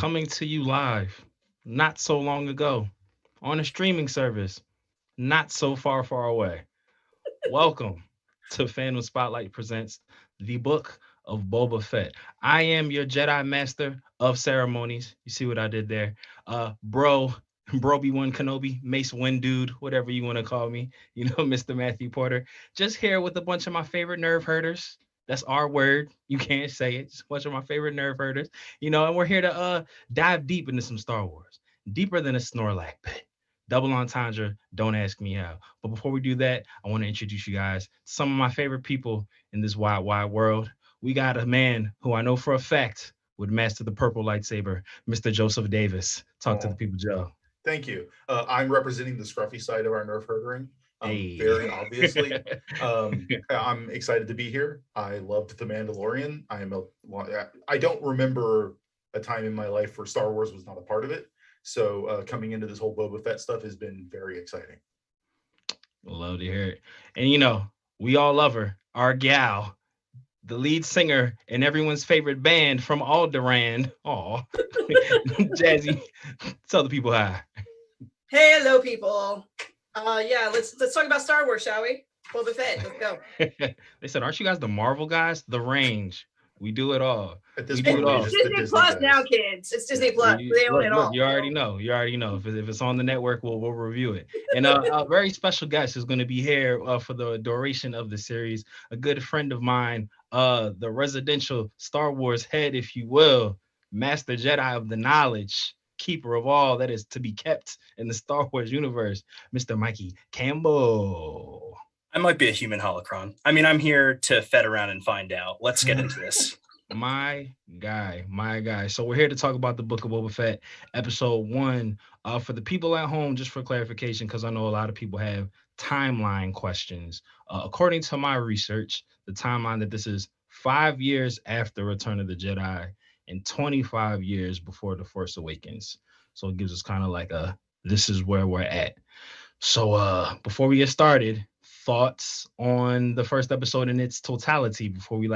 coming to you live not so long ago on a streaming service not so far away. Welcome to Fandom Spotlight presents the Book of Boba Fett. I am your Jedi Master of Ceremonies. You see what I did there? Broby1 Kenobi, Mace Windude, whatever you want to call me. Mr. Matthew Porter. Just here with a bunch of my favorite nerve herders. That's our word. You can't say it. Just a bunch of my favorite nerve herders. And we're here to dive deep into some Star Wars. Deeper than a Snorlax pit. Double entendre, don't ask me how. But before we do that, I want to introduce you guys to some of my favorite people in this wide world. We got a man who I know for a fact would master the purple lightsaber, Mr. Joseph Davis. Talk to the Oh, people, Joe. thank you. I'm representing the scruffy side of our nerf herdering. Hey. Very obviously. I'm excited to be here. I loved The Mandalorian. I don't remember a time in my life where Star Wars was not a part of it. So coming into this whole Boba Fett stuff has been very exciting. Love to hear it. And we all love her, our gal, the lead singer in everyone's favorite band from Alderaan. Aw. Jazzy, tell the people hi. Hey, hello, people. Yeah, let's talk about Star Wars, shall we? Boba Fett, let's go. They said, aren't you guys the Marvel guys? The range. We do it all. At this We do point, it we're all. just It's the Disney Disney Plus guys. now, kids. It's Disney Plus. They own it all. You already know. You already know. If it's on the network, we'll review it. And a very special guest is going to be here for the duration of the series. A good friend of mine, the residential Star Wars head, if you will, Master Jedi of the Knowledge, keeper of all that is to be kept in the Star Wars universe, Mr. Mikey Campbell. I might be a human holocron. I mean, I'm here to fed around and find out. Let's get into this. My guy. So we're here to talk about the Book of Boba Fett, episode 1. For the people at home, just for clarification, because I know a lot of people have timeline questions. According to my research, the timeline that this is 5 years after Return of the Jedi and 25 years before The Force Awakens. So it gives us kind of like this is where we're at. So before we get started, thoughts on the first episode in its totality before we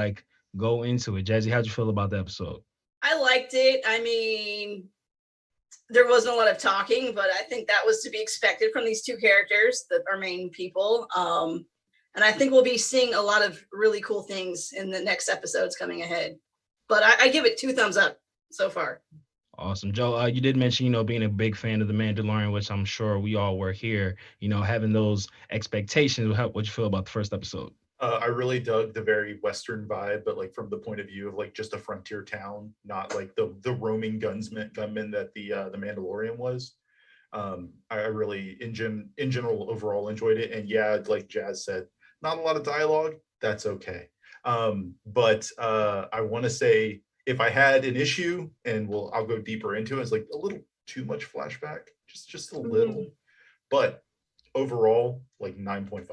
go into it. Jazzy, how'd you feel about the episode? I liked it. I mean, there wasn't a lot of talking, but I think that was to be expected from these two characters that are main people. And I think we'll be seeing a lot of really cool things in the next episodes coming ahead. But I give it 2 thumbs up so far. Awesome. Joe, you did mention, being a big fan of The Mandalorian, which I'm sure we all were here, having those expectations. What'd you feel about the first episode? I really dug the very Western vibe, but like from the point of view of like just a frontier town, not like the roaming gunmen that the Mandalorian was. I really in general overall enjoyed it, and yeah, like Jazz said, not a lot of dialogue. That's okay. But I want to say if I had an issue, and I'll go deeper into it, it's like a little too much flashback, just a little. But overall, like 9.5.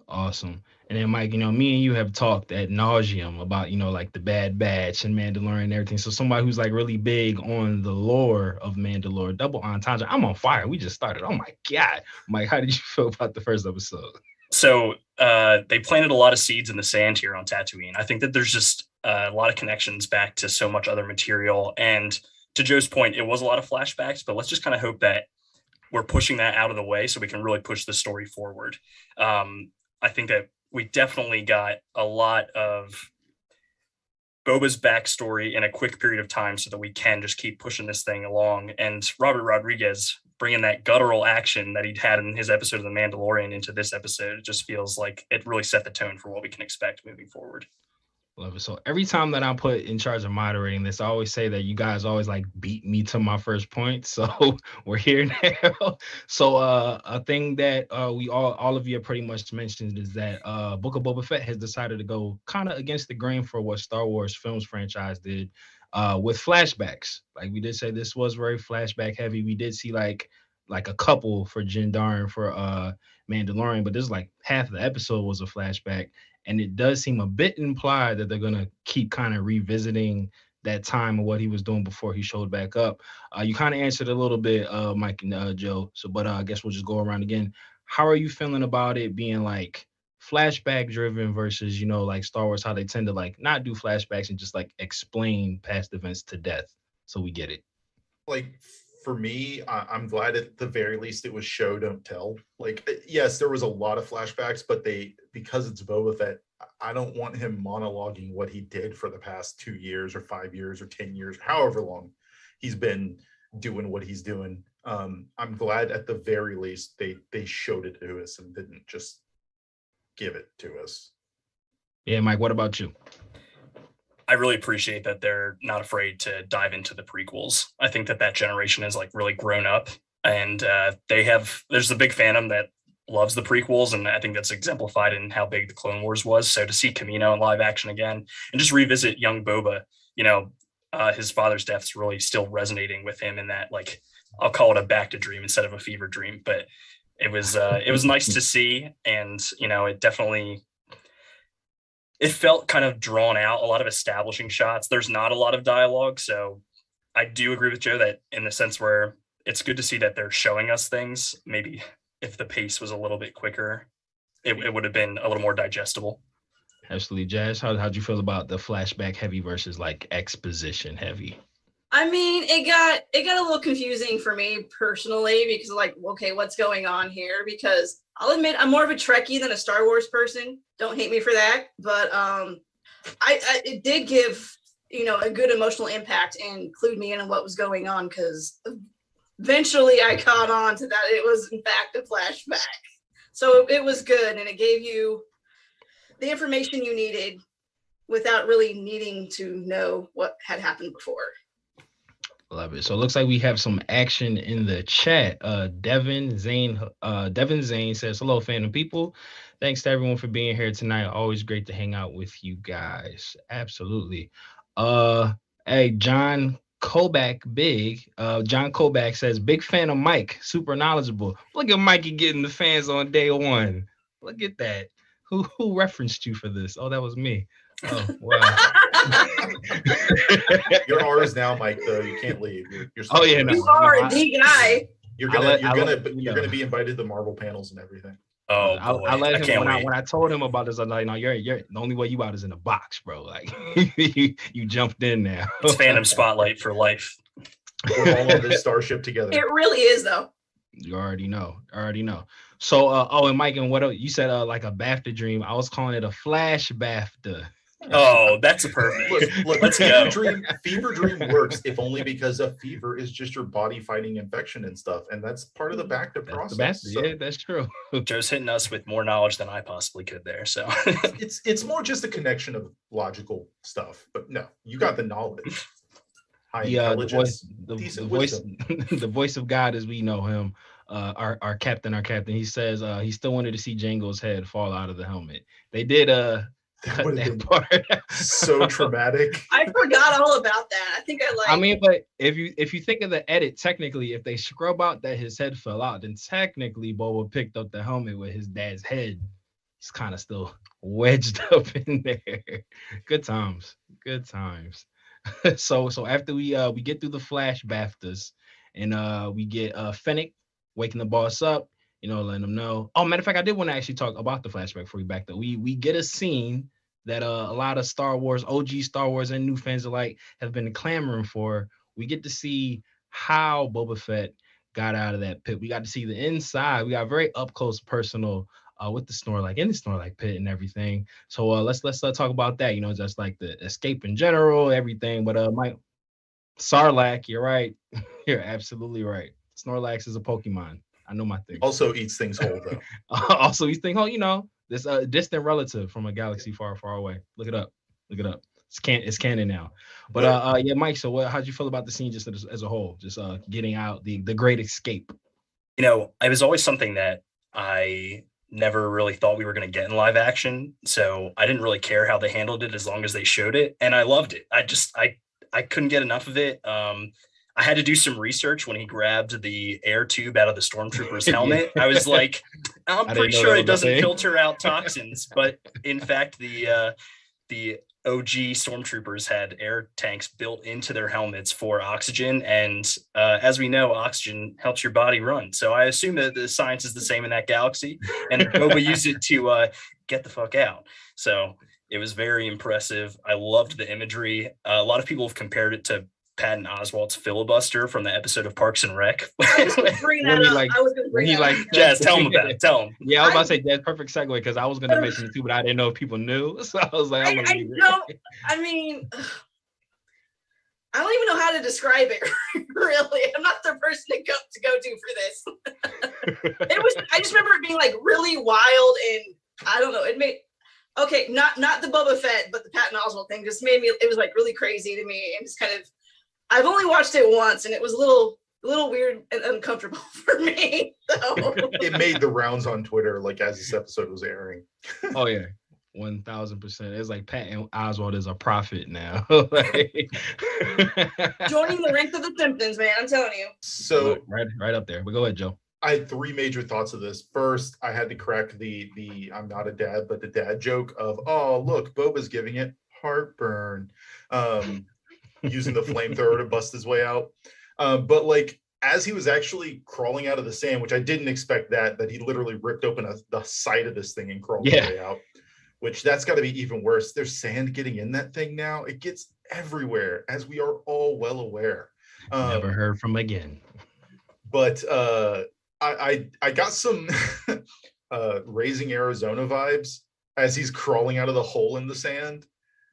Awesome. And then Mike, me and you have talked ad nauseum about, like the Bad Batch and Mandalorian and everything. So somebody who's like really big on the lore of Mandalore, double entendre. I'm on fire. We just started. Oh my God. Mike, how did you feel about the first episode? So they planted a lot of seeds in the sand here on Tatooine. I think that there's just a lot of connections back to so much other material. And to Joe's point, it was a lot of flashbacks, but let's just kind of hope that we're pushing that out of the way so we can really push the story forward. I think that we definitely got a lot of Boba's backstory in a quick period of time so that we can just keep pushing this thing along. And Robert Rodriguez bringing that guttural action that he'd had in his episode of The Mandalorian into this episode, it just feels like it really set the tone for what we can expect moving forward. Love it. So every time that I'm put in charge of moderating this, I always say that you guys always beat me to my first point. So we're here now. So a thing that we all of you have pretty much mentioned is that Book of Boba Fett has decided to go kind of against the grain for what Star Wars films franchise did with flashbacks. Like we did say, this was very flashback heavy. We did see like a couple for Jindar and for Mandalorian, but this half the episode was a flashback. And it does seem a bit implied that they're going to keep kind of revisiting that time of what he was doing before he showed back up. You kind of answered a little bit, Mike and Joe. So, but I guess we'll just go around again. How are you feeling about it being flashback driven versus, Star Wars, how they tend to not do flashbacks and just explain past events to death? so we get it. Like, for me, I'm glad at the very least it was show, don't tell. Like, yes, there was a lot of flashbacks, but because it's Boba Fett, I don't want him monologuing what he did for the past 2 years or 5 years or 10 years, however long he's been doing what he's doing. I'm glad at the very least they showed it to us and didn't just give it to us. Yeah, Mike, what about you? I really appreciate that they're not afraid to dive into the prequels. I think that generation has like really grown up, and there's a big fandom that loves the prequels, and I think that's exemplified in how big the Clone Wars was. So to see Kamino in live action again and just revisit young Boba, his father's death is really still resonating with him in that, like, I'll call it a back to dream instead of a fever dream, but it was nice to see. And, it felt kind of drawn out, a lot of establishing shots. There's not a lot of dialogue. So I do agree with Joe that in the sense where it's good to see that they're showing us things. Maybe if the pace was a little bit quicker, it would have been a little more digestible. Absolutely. Jazz, how'd you feel about the flashback heavy versus like exposition heavy? I mean, it got a little confusing for me personally, because like, okay, what's going on here? Because I'll admit I'm more of a Trekkie than a Star Wars person. Don't hate me for that, but it did give a good emotional impact and clued me in on what was going on, because eventually I caught on to that it was in fact a flashback. So it was good, and it gave you the information you needed without really needing to know what had happened before. Love it. So it looks like we have some action in the chat. Devin Zane says, hello, fandom people. Thanks to everyone for being here tonight. Always great to hang out with you guys. Absolutely. Hey, John Kobach says, big fan of Mike, super knowledgeable. Look at Mikey getting the fans on day one. Look at that. Who referenced you for this? Oh, that was me. Oh, wow. You're ours now, Mike, though. You can't leave. You're oh yeah, no, you are a big guy. You're gonna be invited to Marvel panels and everything. Oh boy, I let him when I told him about this. I'm like, no, you're the only way you out is in a box, bro. Like you jumped in now. It's Fandom Spotlight for life. We're all on this starship together. It really is, though. You already know. So, and Mike, and what you said, like a BAFTA dream. I was calling it a flash BAFTA. Oh, that's a perfect. Look, let's go. Fever dream works, if only because a fever is just your body fighting infection and stuff, and that's part of the BAFTA process. Yeah, that's true. Joe's hitting us with more knowledge than I possibly could there. So it's more just a connection of logical stuff. But no, you got the knowledge. The voice of God as we know him. Our captain. He says he still wanted to see Jango's head fall out of the helmet. They did cut that part. So traumatic. I forgot all about that. I mean, but if you think of the edit, technically, if they scrub out that his head fell out, then technically Boba picked up the helmet with his dad's head. He's kind of still wedged up in there. Good times. So after we get through the flash BAFTAs, and we get Fennec waking the boss up, letting them know. Oh, matter of fact, I did want to actually talk about the flashback before we back up. We get a scene that a lot of Star Wars, OG Star Wars, and new fans alike have been clamoring for. We get to see how Boba Fett got out of that pit. We got to see the inside. We got very up close, personal with the Snorlax in the Snorlax pit and everything. So let's talk about that. Just like the escape in general, everything. But Mike, Sarlacc, you're right. You're absolutely right. Snorlax is a Pokemon. I know my thing. Also eats things whole, though. Also eats things whole. This distant relative from a galaxy far, far away. Look it up. It's canon now. But yeah, Mike. So how'd you feel about the scene just as a whole? Just getting out the great escape. It was always something that I never really thought we were going to get in live action. So I didn't really care how they handled it as long as they showed it, and I loved it. I couldn't get enough of it. I had to do some research when he grabbed the air tube out of the stormtrooper's helmet. I was like, I'm pretty sure it doesn't filter out toxins, but in fact, the OG stormtroopers had air tanks built into their helmets for oxygen, and as we know, oxygen helps your body run. So I assume that the science is the same in that galaxy, and Boba used it to get the fuck out. So it was very impressive. I loved the imagery. A lot of people have compared it to Patton Oswalt's filibuster from the episode of Parks and Rec. I was going to bring that up. I was going to bring that up. Jaz, tell him about it. Tell him. Yeah, I was about to say that's perfect segue because I was going to mention it too, but I didn't know if people knew. So I was like, I mean, I don't even know how to describe it. Really, I'm not the person to go to for this. I just remember it being like really wild, and I don't know. It made not the Boba Fett, but the Patton Oswalt thing just made me. It was like really crazy to me, and just kind of. I've only watched it once, and it was a little weird and uncomfortable for me. So. It made the rounds on Twitter like as this episode was airing. Oh yeah. 1000%. It's like Patton Oswalt is a prophet now. Joining the ranks of the Simpsons, man. I'm telling you. So right up there. But go ahead, Joe. I had three major thoughts of this. First, I had to correct the I'm not a dad, but the dad joke of, oh look, Boba's giving it heartburn, using the flamethrower to bust his way out. But like as he was actually crawling out of the sand, which I didn't expect that he literally ripped open the side of this thing and crawled his way out. Which that's got to be even worse. There's sand getting in that thing now. It gets everywhere, as we are all well aware. Never heard from again. But I got some Raising Arizona vibes as he's crawling out of the hole in the sand.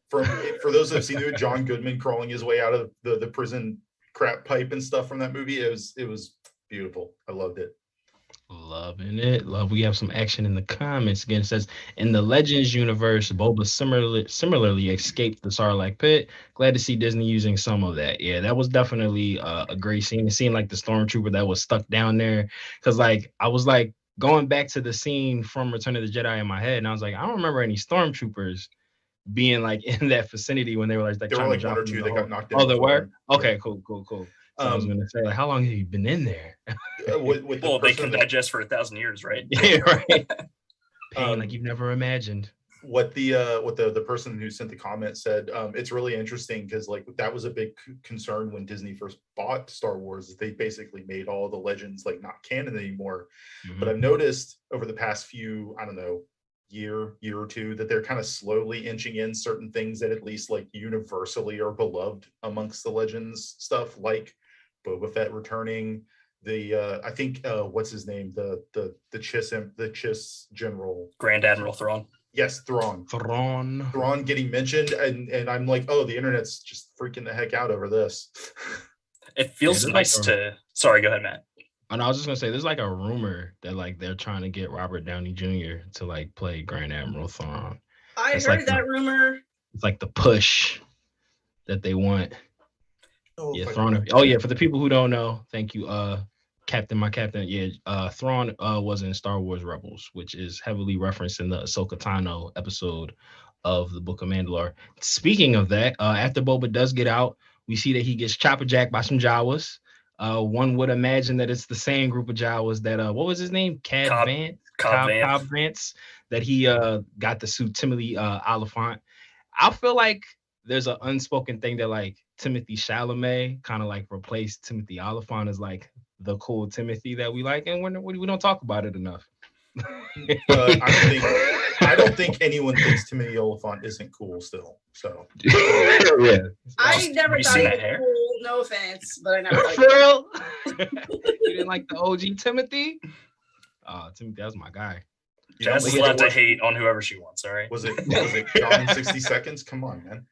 For those that have seen it, John Goodman crawling his way out of the prison crap pipe and stuff from that movie. It was beautiful. I loved it. Loving it. We have some action in the comments. Again, it says, in the Legends universe, Boba similarly escaped the Sarlacc pit. Glad to see Disney using some of that. Yeah, that was definitely a great scene. It seemed like the stormtrooper that was stuck down there. Because like I was like going back to the scene from Return of the Jedi in my head, and I was like, I don't remember any stormtroopers being like in that vicinity when they were like there were like one or two that got knocked out. Oh, there were? Okay, cool. So I was gonna say, like, how long have you been in there? They can digest for 1,000 years, right? Yeah, right. Pain like you've never imagined. What the person who sent the comment said, it's really interesting because like that was a big concern when Disney first bought Star Wars. They basically made all the legends like not canon anymore. Mm-hmm. But I've noticed over the past few, I don't know, year or two, that they're kind of slowly inching in certain things that at least like universally are beloved amongst the legends stuff, like Boba Fett returning, the I think what's his name, the Chiss general, Grand Admiral Thrawn. Yes, Thrawn getting mentioned, and I'm like, oh, the internet's just freaking the heck out over this. It feels nice to. Sorry, go ahead, Matt. And I was just gonna say, there's like a rumor that like they're trying to get Robert Downey Jr. to like play Grand Admiral Thrawn. I heard that rumor. It's like the push that they want. Thrawn. Oh yeah, for the people who don't know, thank you, Captain. Yeah, Thrawn was in Star Wars Rebels, which is heavily referenced in the Ahsoka Tano episode of the Book of Mandalore. Speaking of that, after Boba does get out, we see that he gets chopper-jacked by some Jawas. One would imagine that it's the same group of Jawas that what was his name? Cobb Vanth, that he got to suit Timothy Olyphant. I feel like there's an unspoken thing that like Timothy Chalamet kind of like replaced Timothy Olyphant as like the cool Timothy that we like, and we don't talk about it enough. I don't think anyone thinks Timothy Olyphant isn't cool still. So yeah, I never thought he was cool. No offense, but I never thought. For real? You didn't like the OG Timothy? Timothy, that was my guy. Jaz is allowed to hate on whoever she wants. All right. Was it Gone in 60 Seconds? Come on, man.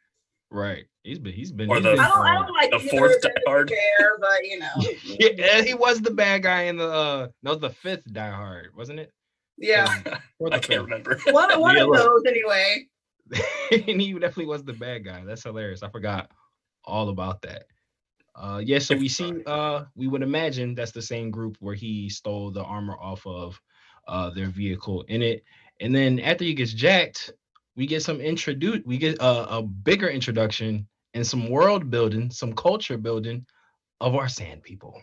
Right. He's been. Or I don't like the fourth Die Hard. Fair, but you know. Yeah, he was the bad guy in the. That was the fifth Die Hard, wasn't it? Yeah. I can't remember. One of those anyway. And he definitely was the bad guy. That's hilarious. I forgot all about that. Yeah, so we see we would imagine that's the same group where he stole the armor off of their vehicle in it. And then after he gets jacked, we get a bigger introduction and some world building, some culture building of our sand people.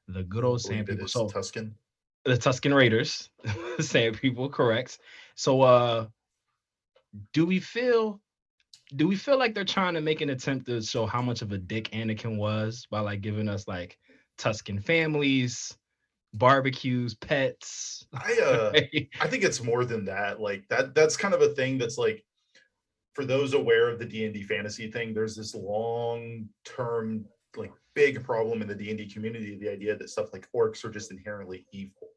The good old sand people. So Tuscan. The Tuscan Raiders, sand people, correct. So do we feel like they're trying to make an attempt to show how much of a dick Anakin was by like giving us like Tuscan families, barbecues, pets? I think it's more than that. Like that's kind of a thing that's like for those aware of the D&D fantasy thing, there's this long-term, like, big problem in the D&D community, the idea that stuff like orcs are just inherently evil.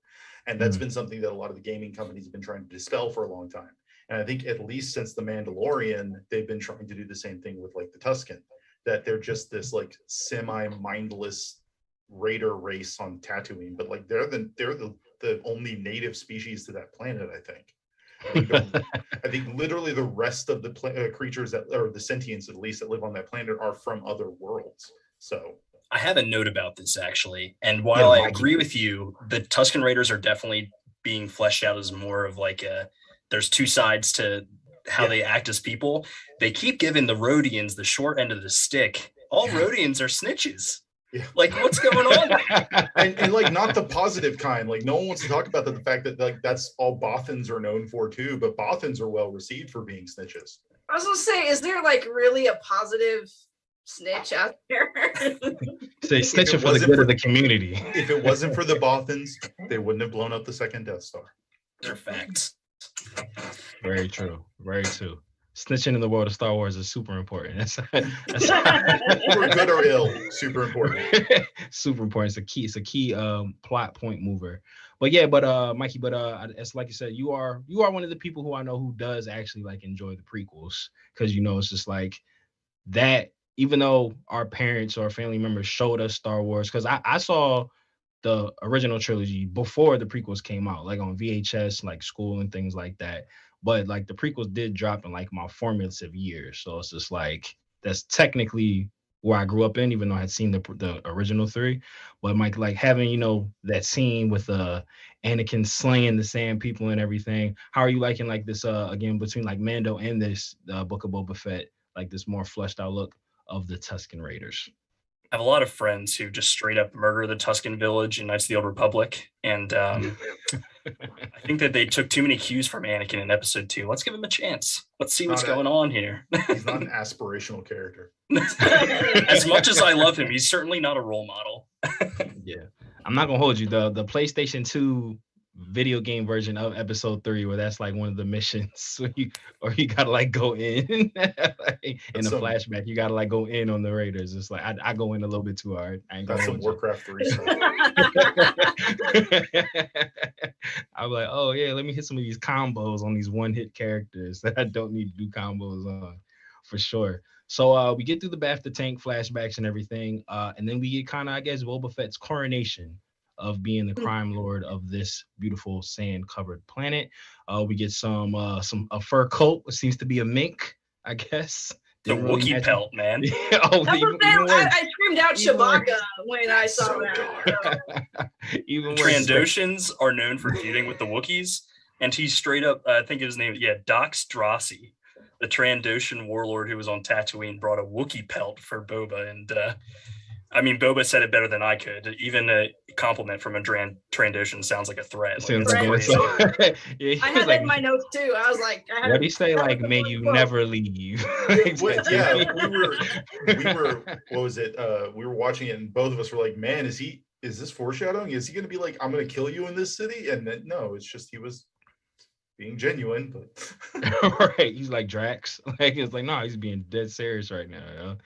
And that's been something that a lot of the gaming companies have been trying to dispel for a long time. And I think at least since The Mandalorian, they've been trying to do the same thing with, like, the Tuscan, that they're just this, like, semi-mindless raider race on Tatooine, but, like, they're the only native species to that planet, I think. I think literally the rest of the creatures that, or the sentients at least, that live on that planet are from other worlds. So I have a note about this actually, and while I agree with you, the Tuscan Raiders are definitely being fleshed out as more of like there's two sides to how they act as people. They keep giving the Rhodians the short end of the stick. All Rhodians are snitches. Yeah. Like, what's going on? and like, not the positive kind. Like, no one wants to talk about the fact that, like, that's all Bothans are known for too, but Bothans are well received for being snitches. I was gonna say, is there like really a positive snitch out there? Say snitching for the good of the community. If it wasn't for the Bothans, they wouldn't have blown up the second Death Star. They're facts. Very true. Very true. Snitching in the world of Star Wars is super important. That's for good or ill, super important. Super important. It's a key plot point mover. But yeah, Mikey, it's like you said, you are one of the people who I know who does actually like enjoy the prequels, because it's just like that. Even though our parents or family members showed us Star Wars, because I saw the original trilogy before the prequels came out, like on VHS, like school and things like that. But like the prequels did drop in like my formative years, so it's just like that's technically where I grew up in, even though I had seen the original three. But like having that scene with Anakin slaying the Sand People and everything. How are you liking like this again between like Mando and this Book of Boba Fett, like this more fleshed out look of the Tuscan Raiders? I have a lot of friends who just straight up murder the Tuscan village in Knights of the Old Republic, and I think that they took too many cues from Anakin in Episode 2. Let's give him a chance. Let's see what's going on here. He's not an aspirational character. As much as I love him, he's certainly not a role model. Yeah, I'm not gonna hold you. The PlayStation 2 video game version of Episode 3, where that's like one of the missions where you gotta like go in like, in the flashback, you gotta like go in on the Raiders. It's like I go in a little bit too hard. I ain't That's some Warcraft 3 stuff. I'm like, oh yeah, let me hit some of these combos on these one-hit characters that I don't need to do combos on, for sure. So we get through the Bafta tank flashbacks and everything, and then we get kind of, I guess, Boba Fett's coronation of being the crime lord of this beautiful sand-covered planet. We get a fur coat, which seems to be a mink, I guess. The Wookiee pelt, man. Yeah, I screamed out Chewbacca when I saw that. Even Trandoshans are known for feuding with the Wookiees, and he's straight up, I think his name, Dox Drossi, the Trandoshan warlord who was on Tatooine, brought a Wookiee pelt for Boba, and I mean, Boba said it better than I could. Even a compliment from a Trandoshan sounds like a threat. Like, I had that in my notes too. I was like, what did he say? Like, may you never leave. we were. What was it? We were watching it, and both of us were like, "Man, is this foreshadowing? Is he going to be like, I'm going to kill you in this city?" And then, no, it's just he was being genuine. But right, he's like Drax. Like it's like, no, he's being dead serious right now.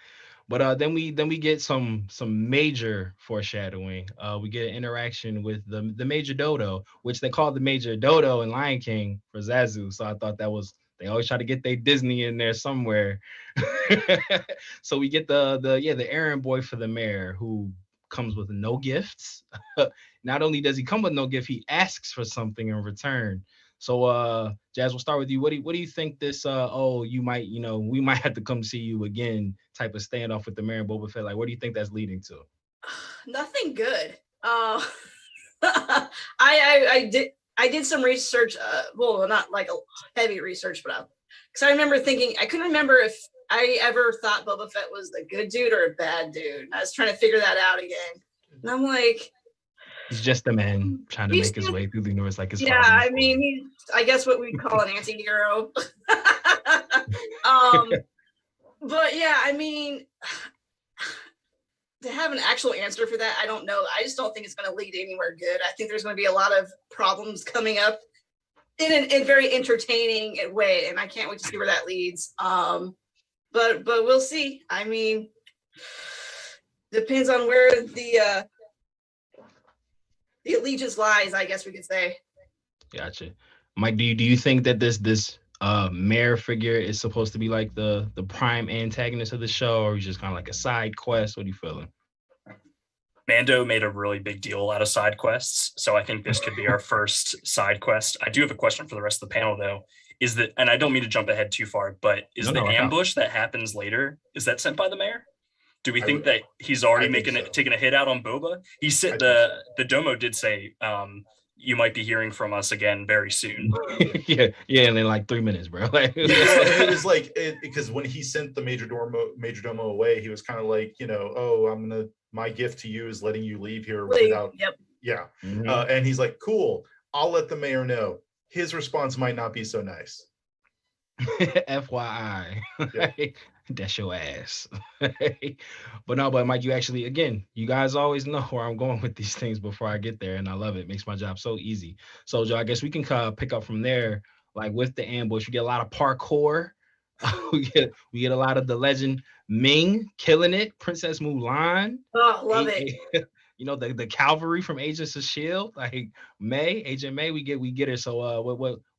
But then we get some major foreshadowing. We get an interaction with the Major Dodo, which they call the Major Dodo in Lion King for Zazu. So I thought they always try to get their Disney in there somewhere. So we get the errand boy for the mayor, who comes with no gifts. Not only does he come with no gift, he asks for something in return. So Jazz, we'll start with you. What do you think this we might have to come see you again type of standoff with the mayor and Boba Fett, like what do you think that's leading to? Nothing good. I did some research, well, not like a heavy research, but because I remember thinking, I couldn't remember if I ever thought Boba Fett was the good dude or a bad dude. I was trying to figure that out again. And I'm like, he's just a man trying to make his way through the universe like his father. I mean, he's, I guess what we'd call an anti-hero. But yeah, I mean, to have an actual answer for that, I don't know. I just don't think it's going to lead anywhere good. I think there's going to be a lot of problems coming up in a very entertaining way, and I can't wait to see where that leads. But we'll see. I mean, depends on where the allegiance lies, I guess we could say. Gotcha. Mike, do you think that this mayor figure is supposed to be like the prime antagonist of the show, or is just kind of like a side quest? What are you feeling? Mando made a really big deal out of side quests, so I think this could be our first side quest. I do have a question for the rest of the panel, though. Is that, and I don't mean to jump ahead too far, but is the ambush that happens later, is that sent by the mayor? Do we think that he's already taking a hit out on Boba? He said the Domo did say, you might be hearing from us again very soon. yeah, and in like 3 minutes, bro. It was like because when he sent the Major Domo away, he was kind of like, oh, my gift to you is letting you leave here without. Yep. Yeah, Mhm. And he's like, cool. I'll let the mayor know. His response might not be so nice. FYI, that's your ass. But Mike, you actually, again, you guys always know where I'm going with these things before I get there, and I love it. It makes my job so easy. So, Joe, I guess we can pick up from there. Like with the ambush, we get a lot of parkour. we get a lot of the legend Ming killing it, Princess Mulan. Oh, love it. The cavalry from Agents of S.H.I.E.L.D., like Agent May, we get her. So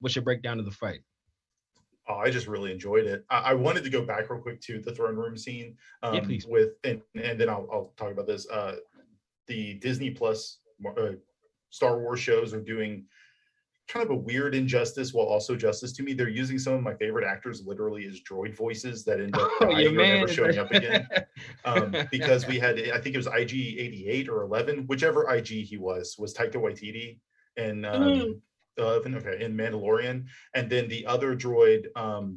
what's your breakdown of the fight? Oh, I just really enjoyed it. I wanted to go back real quick to the throne room scene. Please. And then I'll talk about this. The Disney Plus Star Wars shows are doing kind of a weird injustice while also justice to me. They're using some of my favorite actors literally as droid voices that end up dying or never showing up again. Because we had, I think it was IG-88 or 11, whichever IG he was Taika Waititi and in Mandalorian, and then the other droid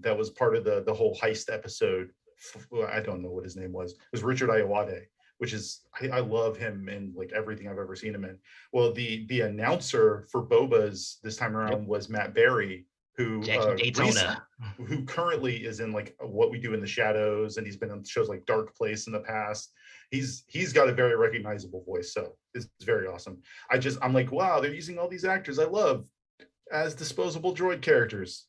that was part of the whole heist episode, I don't know what his name was Richard Ayoade, which is I love him in like everything I've ever seen him in. Well, the announcer for Boba's this time around was Matt Berry, who who currently is in like What We Do in the Shadows, and he's been on shows like Dark Place in the past. He's got a very recognizable voice, so it's very awesome. I'm like, wow, they're using all these actors I love as disposable droid characters.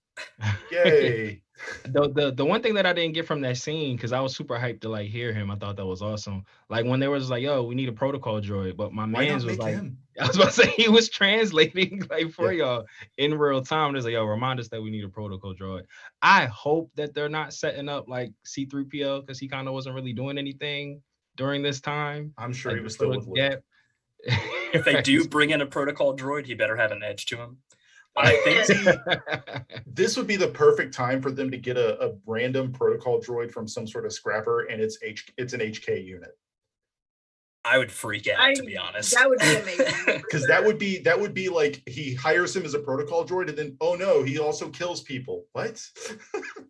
Yay. The one thing that I didn't get from that scene, because I was super hyped to like hear him, I thought that was awesome. Like when they was like, yo, we need a protocol droid, but my man's was like, I was about to say he was translating like for y'all in real time. There's like, yo, remind us that we need a protocol droid. I hope that they're not setting up like C-3PO, because he kind of wasn't really doing anything during this time. I'm sure like, he was still with Luke. If they do bring in a protocol droid, he better have an edge to him. I think this would be the perfect time for them to get a random protocol droid from some sort of scrapper, and it's an HK unit. I would freak out, to be honest. That would be amazing. Because that would be like he hires him as a protocol droid, and then oh no, he also kills people. What?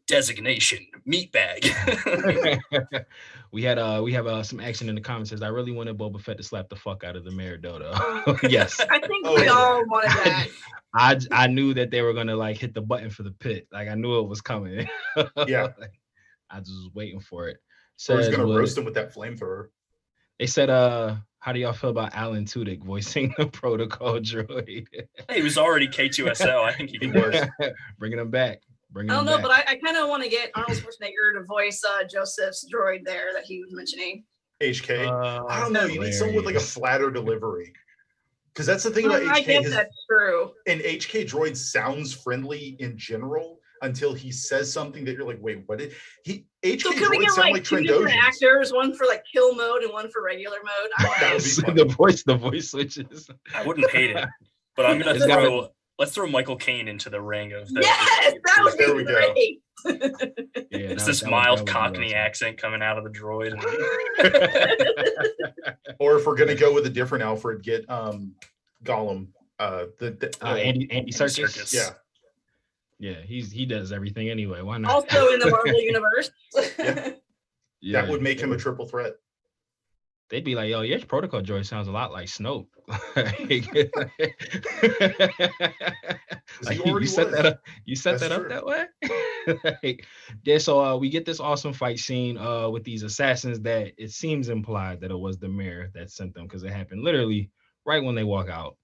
Designation meatbag. We have some action in the comments. Says I really wanted Boba Fett to slap the fuck out of the mayor Dodo. Yes. I think we all wanted that. I knew that they were gonna like hit the button for the pit. Like I knew it was coming. Yeah. I just was waiting for it. So he's gonna roast him with that flamethrower. They said, how do y'all feel about Alan Tudyk voicing the protocol droid? He was already K2SO. I think he can work. Bringing him back. I don't know, but I kind of want to get Arnold Schwarzenegger to voice Joseph's droid there that he was mentioning. HK. I don't know. You need someone with like a flatter delivery. Because that's the thing about HK. I guess that's true. And HK droid sounds friendly in general until he says something that you're like, wait, what did he? HK so can we get sound like two different actors, one for like kill mode and one for regular mode? That would be fun. The voice switches. I wouldn't hate it, but I'm gonna let's throw Michael Caine into the ring of the. Yes, that would be great. It's this mild Cockney accent coming out of the droid. Or if we're gonna go with a different Alfred, get Gollum. Andy Serkis. Yeah. Yeah, he does everything anyway. Why not? Also in the Marvel universe. Yeah. That would make him a triple threat. They'd be like, yo, your protocol droid sounds a lot like Snoke. Like, you set that up. You set that up that way. Yeah. So we get this awesome fight scene with these assassins that it seems implied that it was the mayor that sent them, because it happened literally right when they walk out.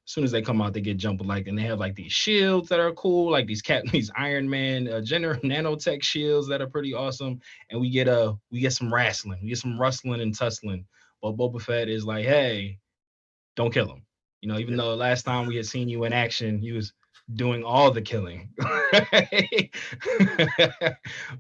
soon as they come out, they get jumped. Like, and they have like these shields that are cool, like these Iron Man nanotech shields that are pretty awesome. And we get some wrestling, we get some rustling and tussling. But Boba Fett is like, hey, don't kill him. You know, even though last time we had seen you in action, he was doing all the killing.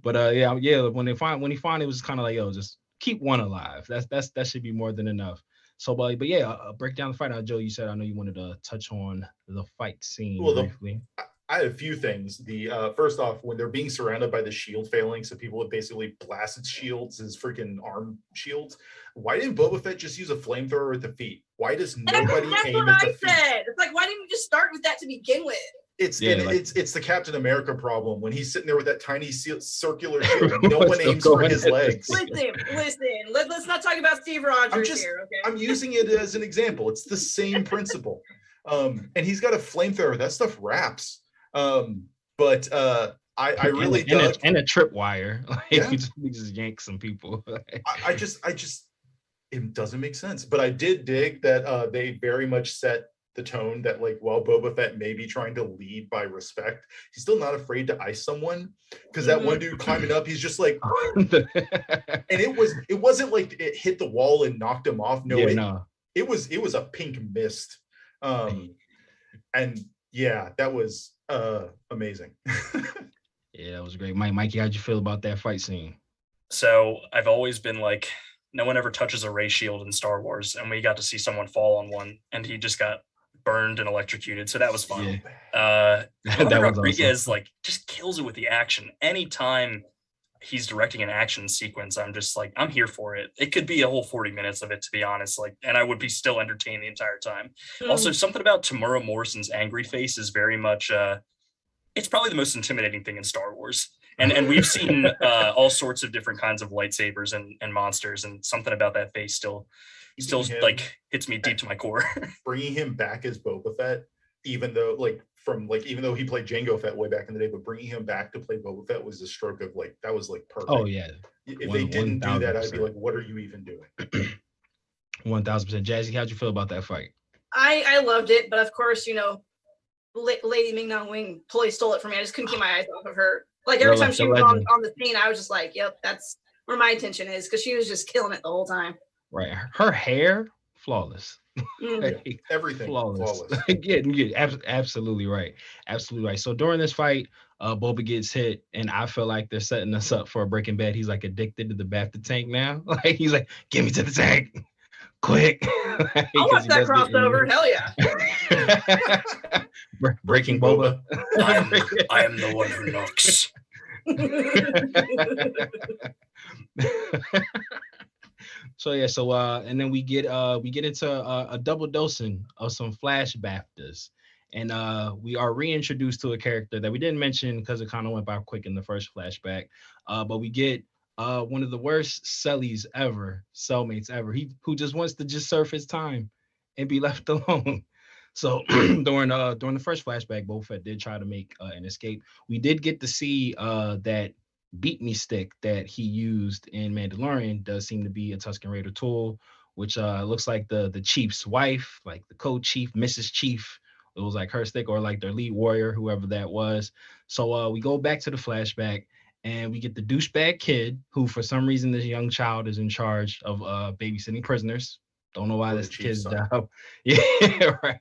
But yeah, when he finally was kind of like, yo, just keep one alive. That should be more than enough. So, but yeah, break down the fight. Now, Joe, you said I know you wanted to touch on the fight scene briefly. I had a few things. The first off, when they're being surrounded by the shield failing, so people would basically blast its shields, his freaking arm shields. Why didn't Boba Fett just use a flamethrower at the feet? Why does nobody aim at the feet? Said. It's like, why didn't you just start with that to begin with? It's the Captain America problem when he's sitting there with that tiny circular shield. No one aims for his legs. Listen. Let's not talk about Steve Rogers here. Okay? I'm using it as an example. It's the same principle. And he's got a flamethrower. That stuff wraps. But I really dug and a tripwire. Like, we just yank some people. I just it doesn't make sense. But I did dig that they very much set the tone that, like, while Boba Fett may be trying to lead by respect, he's still not afraid to ice someone. Because that one dude climbing up, he's just like, and it wasn't like it hit the wall and knocked him off. It was a pink mist. And yeah, that was amazing. Yeah, that was great. Mikey, how'd you feel about that fight scene? So I've always been like, no one ever touches a ray shield in Star Wars, and we got to see someone fall on one, and he just got burned and electrocuted. So that was fun. Yeah. That Rodriguez awesome. Like just kills it with the action. Anytime he's directing an action sequence, I'm just like, I'm here for it. It could be a whole 40 minutes of it, to be honest. Like, and I would be still entertained the entire time. Also, something about Tamura Morrison's angry face is very much it's probably the most intimidating thing in Star Wars. And we've seen all sorts of different kinds of lightsabers and monsters, and something about that face still like hits me deep to my core. Bringing him back as Boba Fett, even though he played Jango Fett way back in the day, but bringing him back to play Boba Fett was a stroke of like, that was like perfect. Oh yeah. If they didn't do that, I'd be like, what are you even doing? 1000%. Jazzy, how'd you feel about that fight? I loved it, but of course, you know, Lady Ming-Na Wing totally stole it from me. I just couldn't keep my eyes off of her. Like every time she was on the scene, I was just like, yep, that's where my attention is, because she was just killing it the whole time. Right. Her hair, flawless. Everything flawless. Absolutely right. Absolutely right. So during this fight, Boba gets hit, and I feel like they're setting us up for a Breaking Bad. He's like addicted to the Bacta tank now. Like he's like, get me to the tank. Quick. I want that crossover. Hell yeah. Breaking Boba. I am the one who knocks. So and then we get into a double dosing of some flash BAFTAs, and we are reintroduced to a character that we didn't mention because it kind of went by quick in the first flashback, but we get one of the worst cellmates ever, who just wants to just serve his time and be left alone. So during the first flashback, Boba Fett did try to make an escape. We did get to see that beat me stick that he used in Mandalorian does seem to be a Tuscan Raider tool, which looks like the chief's wife, like the co-chief, Mrs. Chief. It was like her stick, or like their lead warrior, whoever that was. So we go back to the flashback, and we get the douchebag kid, who for some reason this young child is in charge of babysitting prisoners. Don't know why this kid's job. Yeah, right.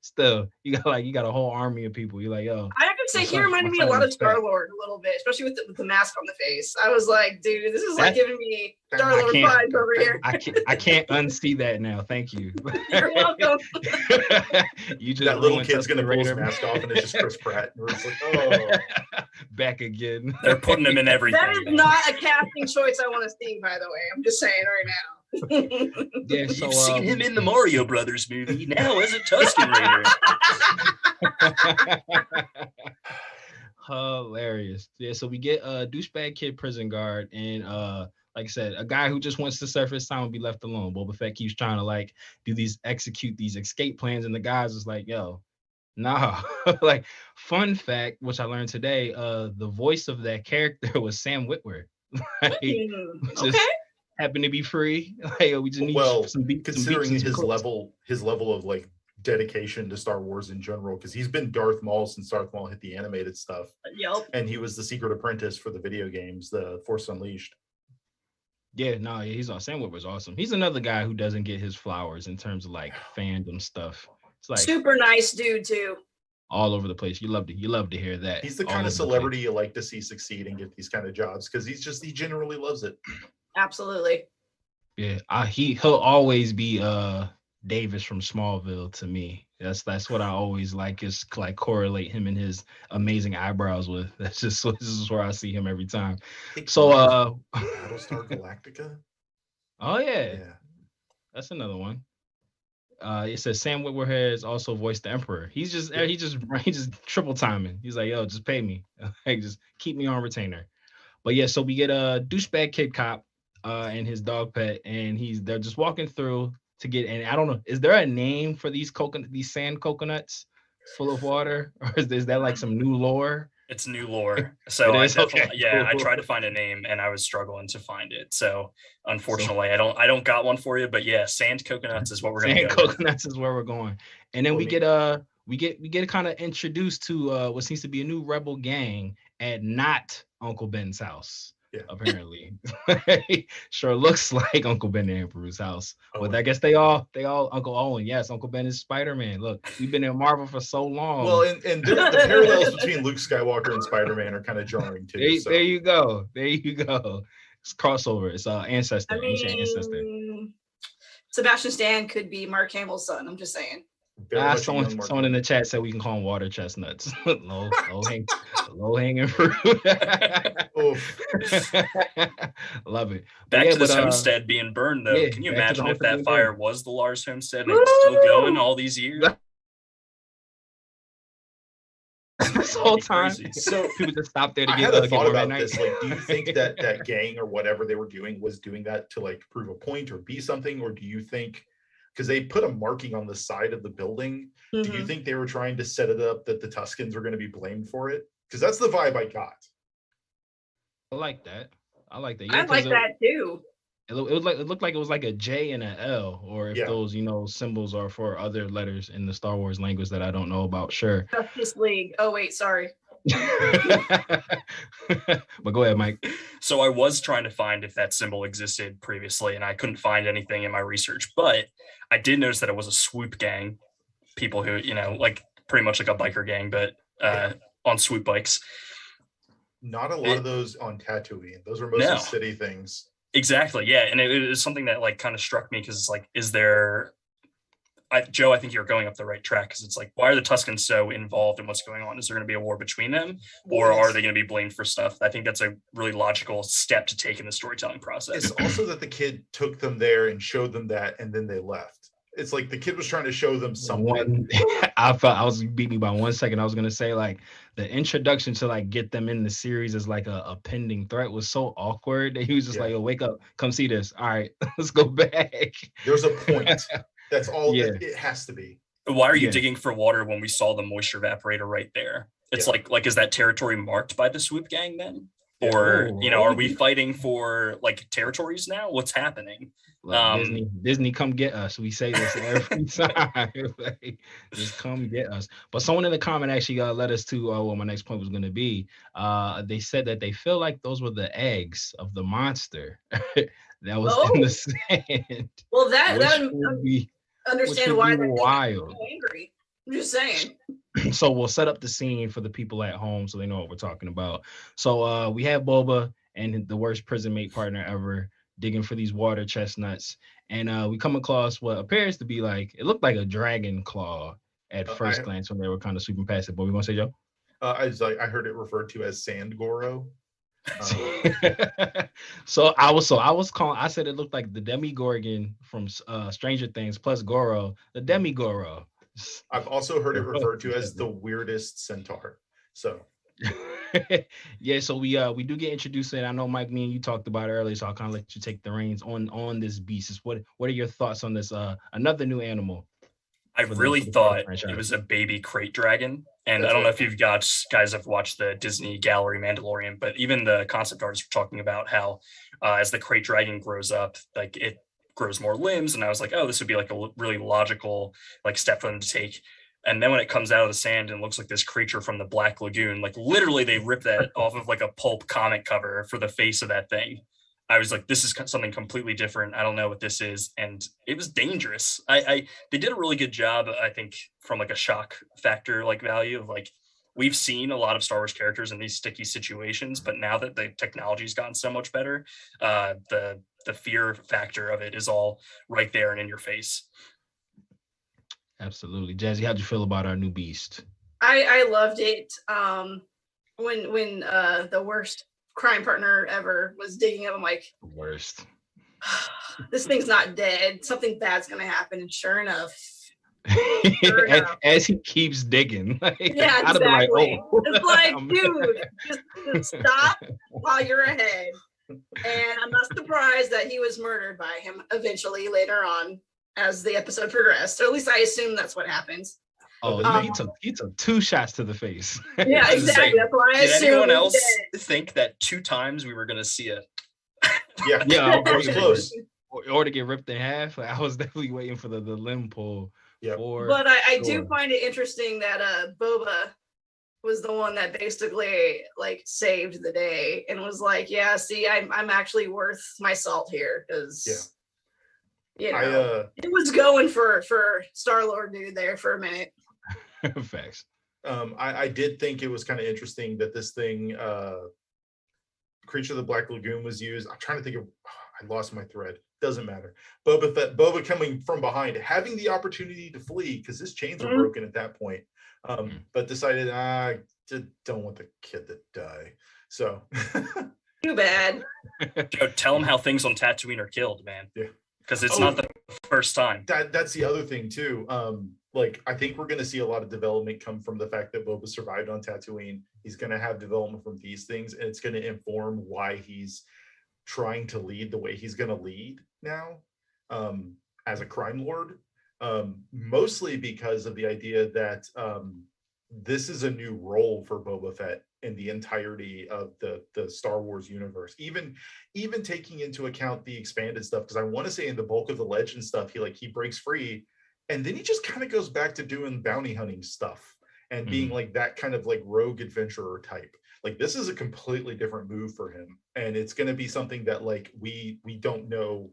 Still, you got a whole army of people. You're like, yo. I have to say, he reminded me a lot of Star-Lord a little bit, especially with the mask on the face. I was like, dude, this is like giving me Star-Lord vibes over here. I can't unsee that now. Thank you. You're welcome. You just that little kid's gonna pull his mask off, and it's just Chris Pratt. And we're just like, oh, back again. They're putting him in everything. That is not a casting choice I want to see, by the way. I'm just saying right now. Yeah, so, you've seen him in the Mario Brothers movie, now as a Tuscan Raider. Hilarious. Yeah, so we get a douchebag kid prison guard, and like I said, a guy who just wants to serve his time and be left alone. Boba Fett keeps trying to like execute these escape plans, and the guy's just like, yo, nah. Like, fun fact, which I learned today, the voice of that character was Sam Witwer. Okay. Happen to be free. Like, we just need some beats. Considering his level of like dedication to Star Wars in general, because he's been Darth Maul since Darth Maul hit the animated stuff. Yep. And he was the secret apprentice for the video games, the Force Unleashed. Yeah, no, he's on. Sam Witwer's awesome. He's another guy who doesn't get his flowers in terms of like fandom stuff. It's like super nice dude too. All over the place. You love to hear that. He's the kind of celebrity you like to see succeed and get these kind of jobs, because he generally loves it. Absolutely. Yeah, he'll always be Davis from Smallville to me. That's what I always like, is like correlate him and his amazing eyebrows with. This is where I see him every time. So Battlestar Galactica. Oh yeah, that's another one. It says Sam Witwer has also voiced the Emperor. He's just triple timing. He's like, yo, just pay me. Like, just keep me on retainer. But yeah, so we get a douchebag kid cop and his dog pet, and they're just walking through to get, and I don't know, is there a name for these sand coconuts full of water, or is that like some new lore? It's new lore. So I definitely, okay. Yeah, I tried to find a name and I was struggling to find it. So unfortunately, I don't got one for you, but yeah, sand coconuts is what we're going to go. Sand coconuts is where we're going. And then we get kind of introduced to what seems to be a new rebel gang at not Uncle Ben's house. Yeah. Apparently. Sure looks like Uncle Ben and Emperor's house. But I guess they all Uncle Owen. Yes, Uncle Ben is Spider-Man. Look, we've been in Marvel for so long. Well, and the parallels between Luke Skywalker and Spider-Man are kind of jarring too. There you go. It's crossover. It's ancestor. Ancient ancestor. Sebastian Stan could be Mark Hamill's son. I'm just saying. Someone in the chat said we can call them water chestnuts. low hanging fruit. Love it. Back to this homestead being burned, though. Can you imagine if that fire was the Lars homestead and it's still going all these years? This whole time, so people just stopped there to get. I had a thought about this. Like, do you think that gang or whatever they were doing was doing that to like prove a point or be something, or do you think? Because they put a marking on the side of the building. Mm-hmm. Do you think they were trying to set it up that the Tuscans were going to be blamed for it? Because that's the vibe I got. I like that. Yeah, I like that too. It looked like it was like a J and an L, or if those symbols are for other letters in the Star Wars language that I don't know about. Sure. Justice League. Oh wait, sorry. But go ahead, Mike. So I was trying to find if that symbol existed previously, and I couldn't find anything in my research, but I did notice that it was a swoop gang, people who, like pretty much like a biker gang, but on swoop bikes. Not a lot of those on Tatooine. Those are mostly city things. Exactly. Yeah. And it was something that like kind of struck me, because it's like, is there, Joe, I think you're going up the right track, because it's like, why are the Tuscans so involved in what's going on? Is there going to be a war between them, or are they going to be blamed for stuff? I think that's a really logical step to take in the storytelling process. It's also that the kid took them there and showed them that, and then they left. It's like the kid was trying to show them something. I felt I was beat me by 1 second. I was going to say, like, the introduction to like get them in the series as like a pending threat was so awkward that he was just like, oh, wake up, come see this. All right, let's go back. There's a point. That's all it has to be. Why are you digging for water when we saw the moisture evaporator right there? It's like, is that territory marked by the swoop gang then? Or, are we fighting for like territories now? What's happening? Disney, come get us. We say this every time. Like, just come get us. But someone in the comment actually led us to what my next point was going to be. They said that they feel like those were the eggs of the monster that was in the sand. Well, that understand why they're wild. Angry. I'm just saying. So we'll set up the scene for the people at home so they know what we're talking about. So we have Boba and the worst prison mate partner ever digging for these water chestnuts, and we come across what appears to be like, it looked like a dragon claw at first glance when they were kind of sweeping past it. What were you gonna say, Joe? I heard it referred to as sand Goro. I said it looked like the Demigorgon from Stranger Things plus Goro, the Demigoro. I've also heard it referred to as the weirdest centaur. So yeah, so we do get introduced to it. I know, Mike, me and you talked about it earlier, so I'll kind of let you take the reins on this beast. What are your thoughts on this another new animal? I really thought it was a baby crate dragon. And I don't know if you guys have watched the Disney Gallery Mandalorian, but even the concept artists were talking about how as the crate dragon grows up, like grows more limbs, and I was like, oh, this would be like a really logical like step for them to take. And then when it comes out of the sand and looks like this creature from the Black Lagoon, like literally they ripped that off of like a pulp comic cover for the face of that thing. I was like, this is something completely different. I don't know what this is. And it was dangerous. They did a really good job, I think, from like a shock factor like value of like, we've seen a lot of Star Wars characters in these sticky situations, but now that the technology's gotten so much better, the fear factor of it is all right there and in your face. Absolutely. Jazzy, how'd you feel about our new beast? I loved it. When the worst crime partner ever was digging up, I'm like, Worst. this thing's not dead. Something bad's gonna happen. And sure enough, as he keeps digging. Like, yeah, exactly. Like, oh. It's like, dude, just stop while you're ahead. And I'm not surprised that he was murdered by him eventually later on as the episode progressed. Or at least I assume that's what happens. Oh, he took 2 shots to the face. Yeah, exactly. That's why I assume. Did anyone else think that 2 times we were going to see it? Yeah, I was close. Or to get ripped in half. Like, I was definitely waiting for the limb pull. Yeah, but I do find it interesting that Boba was the one that basically like saved the day and was like, yeah, see, I'm actually worth my salt here, because you know it was going for Star-Lord dude there for a minute. Facts. I did think it was kind of interesting that this thing, Creature of the Black Lagoon, was used. I'm trying to think of, I lost my thread. Doesn't matter. Boba coming from behind, having the opportunity to flee because his chains were broken at that point, but decided, don't want the kid to die. So too bad. Joe, tell him how things on Tatooine are killed, man. Yeah, because it's not the first time. That's the other thing too. Like, I think we're going to see a lot of development come from the fact that Boba survived on Tatooine. He's going to have development from these things, and it's going to inform why he's trying to lead the way he's going to lead now, as a crime lord, mostly because of the idea that this is a new role for Boba Fett in the entirety of the Star Wars universe, even taking into account the expanded stuff, because I want to say in the bulk of the legend stuff, he breaks free and then he just kind of goes back to doing bounty hunting stuff and being like that kind of like rogue adventurer type. Like, this is a completely different move for him, and it's going to be something that like we don't know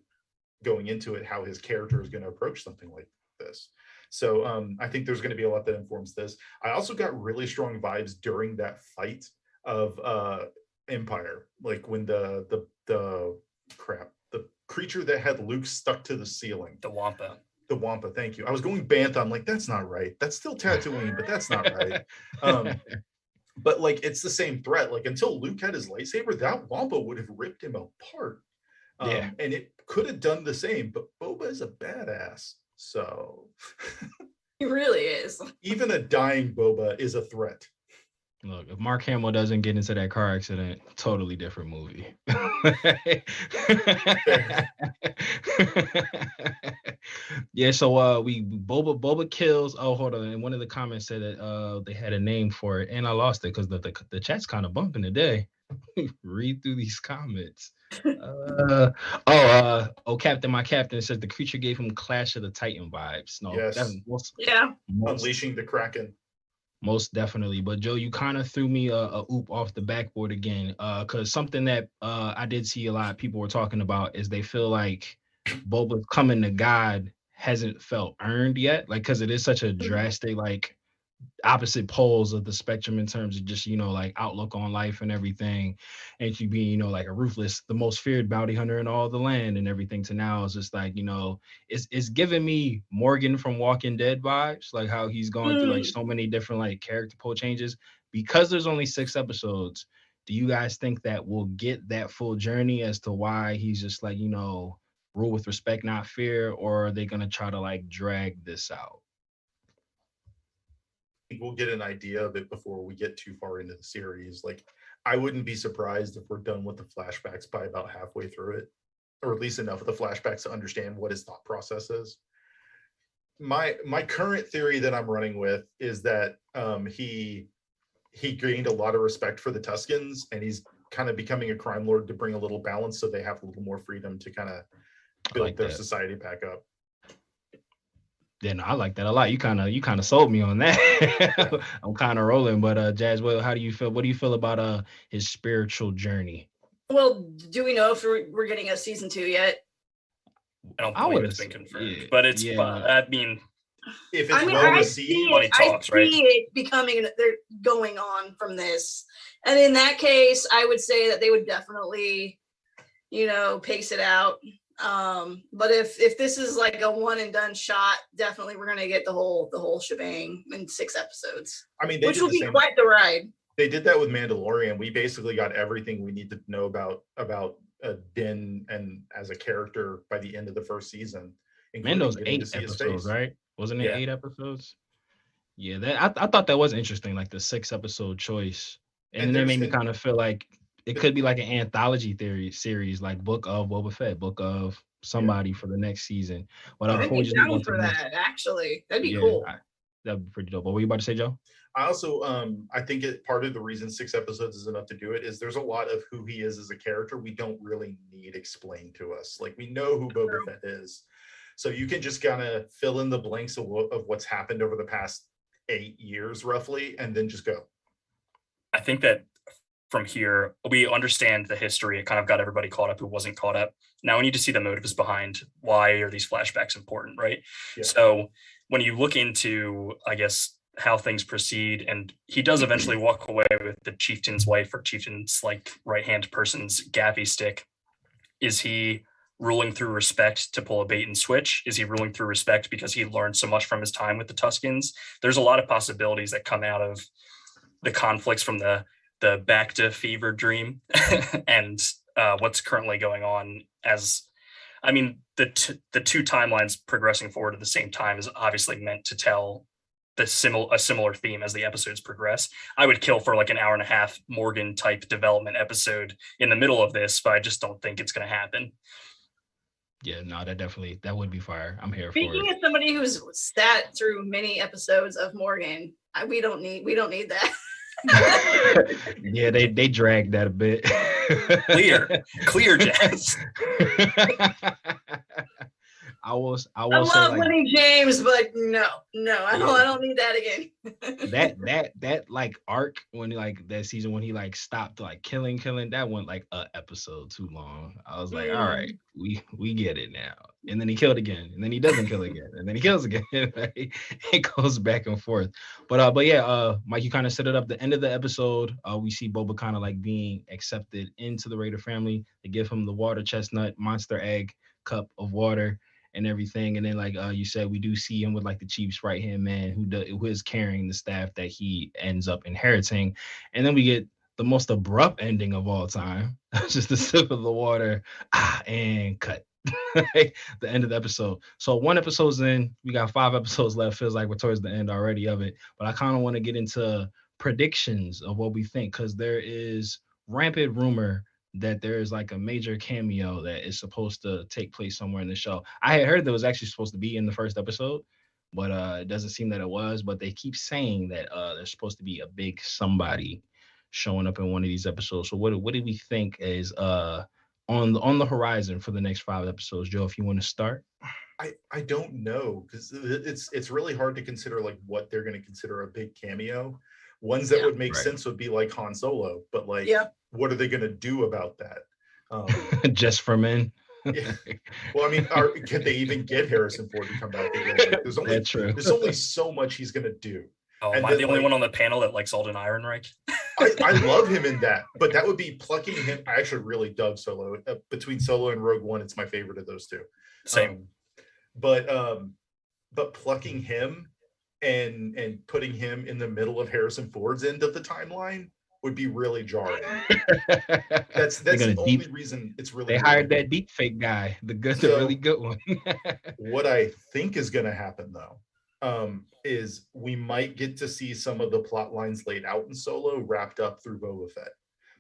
going into it how his character is going to approach something like this. So I think there's going to be a lot that informs this. I also got really strong vibes during that fight of Empire, like when the creature that had Luke stuck to the ceiling, the Wampa, thank you. I was going Bantha. I'm like, that's not right. That's still Tatooine, but that's not right. But like, it's the same threat. Like, until Luke had his lightsaber, that Wampa would have ripped him apart. And it could have done the same, but Boba is a badass. So he really is. Even a dying Boba is a threat. Look, if Mark Hamill doesn't get into that car accident, totally different movie. Yeah, so Boba kills. Oh, hold on. And one of the comments said that they had a name for it, and I lost it because the chat's kind of bumping today. Read through these comments. Captain, my captain says the creature gave him Clash of the Titan vibes. No, yes. Unleashing the Kraken. Most definitely. But Joe, you kind of threw me a oop off the backboard again, because something that I did see a lot of people were talking about is they feel like Boba's coming to God hasn't felt earned yet, like, because it is such a drastic, like, opposite poles of the spectrum in terms of just, like, outlook on life and everything, and you being, like, a ruthless, the most feared bounty hunter in all the land and everything, to now it's just like, it's giving me Morgan from Walking Dead vibes, like how he's going through like so many different like character pull changes. Because there's only 6 episodes, do you guys think that we'll get that full journey as to why he's just like, rule with respect, not fear, or are they gonna try to like drag this out? We'll get an idea of it before we get too far into the series. Like, I wouldn't be surprised if we're done with the flashbacks by about halfway through it, or at least enough of the flashbacks to understand what his thought process is. My current theory that I'm running with is that he gained a lot of respect for the Tuscans, and he's kind of becoming a crime lord to bring a little balance, so they have a little more freedom to kind of build their society back up. Yeah, no, I like that a lot. You kind of sold me on that. I'm kind of rolling, but Jazz, well, how do you feel? What do you feel about his spiritual journey? Well, do we know if we're getting a season 2 yet? I don't believe it's been confirmed, but it's. I mean, if it's well received, I see it becoming. They're going on from this, and in that case, I would say that they would definitely, pace it out. But if this is like a one and done shot, definitely we're gonna get the whole shebang in 6 episodes. I mean, which will be quite the ride. They did that with Mandalorian. We basically got everything we need to know about Din and as a character by the end of the first season. Mando's 8 episodes, right? Wasn't it 8 episodes? Yeah, that I thought that was interesting, like the 6 episode choice, and then it made me kind of feel like it could be like an anthology series, like Book of Boba Fett, Book of somebody for the next season. But I'd be down for that. Actually, that'd be cool. That'd be pretty dope. What were you about to say, Joe? I also, I think part of the reason 6 episodes is enough to do it is there's a lot of who he is as a character we don't really need explained to us. Like, we know who Boba Fett is, so you can just kind of fill in the blanks of what's happened over the past 8 years, roughly, and then just go. I think that from here, we understand the history. It kind of got everybody caught up who wasn't caught up. Now we need to see the motives behind why are these flashbacks important, right? Yeah. So when you look into, I guess, how things proceed, and he does eventually walk away with the chieftain's wife or chieftain's like right-hand person's gaffy stick. Is he ruling through respect to pull a bait and switch? Is he ruling through respect because he learned so much from his time with the Tuscans? There's a lot of possibilities that come out of the conflicts from the back to fever dream and what's currently going on. As I mean, the two timelines progressing forward at the same time is obviously meant to tell a similar theme as the episodes progress. I would kill for like an hour and a half Morgan type development episode in the middle of this, but I just don't think it's going to happen. Yeah, no, that would be fire. I'm here for it. Speaking of somebody who's sat through many episodes of Morgan, we don't need that. Yeah, they dragged that a bit. Clear, Jazz. I love Lenny James, but no, I don't need that again. that like arc when like that season when he like stopped like killing, that went like a episode too long. I was like, all right, we get it now. And then he killed again, and then he doesn't kill again, and then he kills again. Right? It goes back and forth. But yeah, Mike, you kind of set it up. The end of the episode, we see Boba kind of like being accepted into the Raider family. They give him the water chestnut monster egg cup of water and everything, and then like you said, we do see him with like the chief's right hand man who is carrying the staff that he ends up inheriting, and then we get the most abrupt ending of all time. Just a sip of the water, and cut. The end of the episode. So 1 episode's in, we got 5 episodes left. Feels like we're towards the end already of it, but I kind of want to get into predictions of what we think, because there is rampant rumor that there is like a major cameo that is supposed to take place somewhere in the show. I had heard that was actually supposed to be in the first episode, but it doesn't seem that it was. But they keep saying that there's supposed to be a big somebody showing up in one of these episodes. So what do we think is on the horizon for the next 5 episodes? Joe, if you want to start. I don't know, because it's really hard to consider like what they're going to consider a big cameo. Ones that would make sense would be like Han Solo, but like, what are they going to do about that? Just for men. Yeah. Well, I mean, can they even get Harrison Ford to come back again? Like, there's only so much he's going to do. Oh, am I the only one on the panel that likes Alden Ehrenreich? I love him in that, but that would be plucking him. I actually really dug Solo. Between Solo and Rogue One, it's my favorite of those two. Same. But plucking him and putting him in the middle of Harrison Ford's end of the timeline would be really jarring. That's the only reason it's really. They hired that deep fake guy, the really good one. What I think is going to happen though, is we might get to see some of the plot lines laid out in Solo wrapped up through Boba Fett,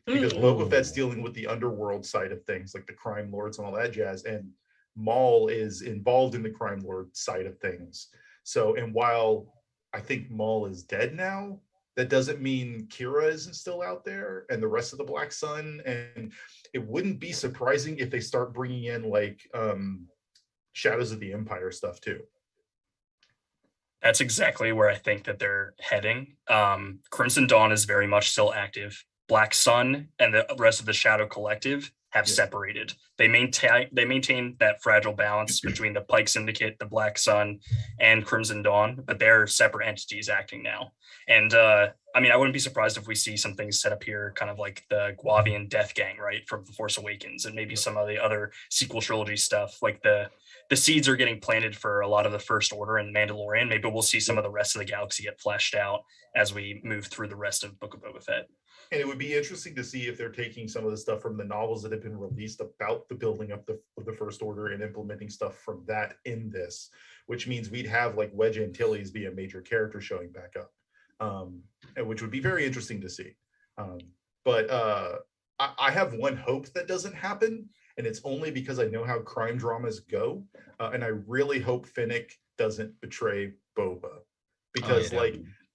because Boba Fett's dealing with the underworld side of things, like the crime lords and all that jazz, and Maul is involved in the crime lord side of things. So, and while I think Maul is dead now, that doesn't mean Kira isn't still out there and the rest of the Black Sun. And it wouldn't be surprising if they start bringing in like Shadows of the Empire stuff too. That's exactly where I think that they're heading. Crimson Dawn is very much still active. Black Sun and the rest of the Shadow Collective have separated. They maintain that fragile balance between the Pike Syndicate, the Black Sun, and Crimson Dawn, but they're separate entities acting now. And I mean, I wouldn't be surprised if we see some things set up here, kind of like the Guavian Death Gang, right, from The Force Awakens, and maybe some of the other sequel trilogy stuff. Like the seeds are getting planted for a lot of the First Order and Mandalorian. Maybe we'll see some of the rest of the galaxy get fleshed out as we move through the rest of Book of Boba Fett. And it would be interesting to see if they're taking some of the stuff from the novels that have been released about the building up of the First Order and implementing stuff from that in this, which means we'd have like Wedge Antilles be a major character showing back up, which would be very interesting to see. But I have one hope that doesn't happen, and it's only because I know how crime dramas go, and I really hope Finnick doesn't betray Boba, because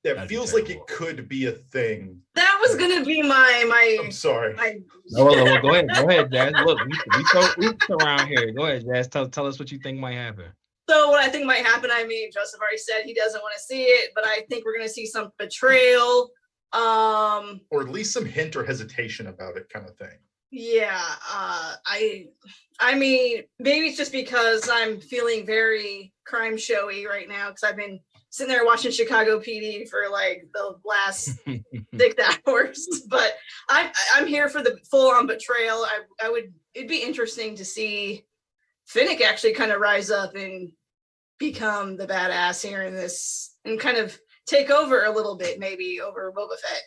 that feels like it could be a thing. That was gonna be my. I'm sorry. Well, go ahead, Jazz. Look, we throw around here. Go ahead, Jazz. Tell us what you think might happen. So what I think might happen, I mean, Joseph already said he doesn't want to see it, but I think we're gonna see some betrayal. Or at least some hint or hesitation about it, kind of thing. Yeah. I mean, maybe it's just because I'm feeling very crime showy right now, because I've been sitting there watching Chicago PD for like the last 6 hours. But I'm here for the full-on betrayal. It'd be interesting to see Finnick actually kind of rise up and become the badass here in this, and kind of take over a little bit, maybe over Boba Fett.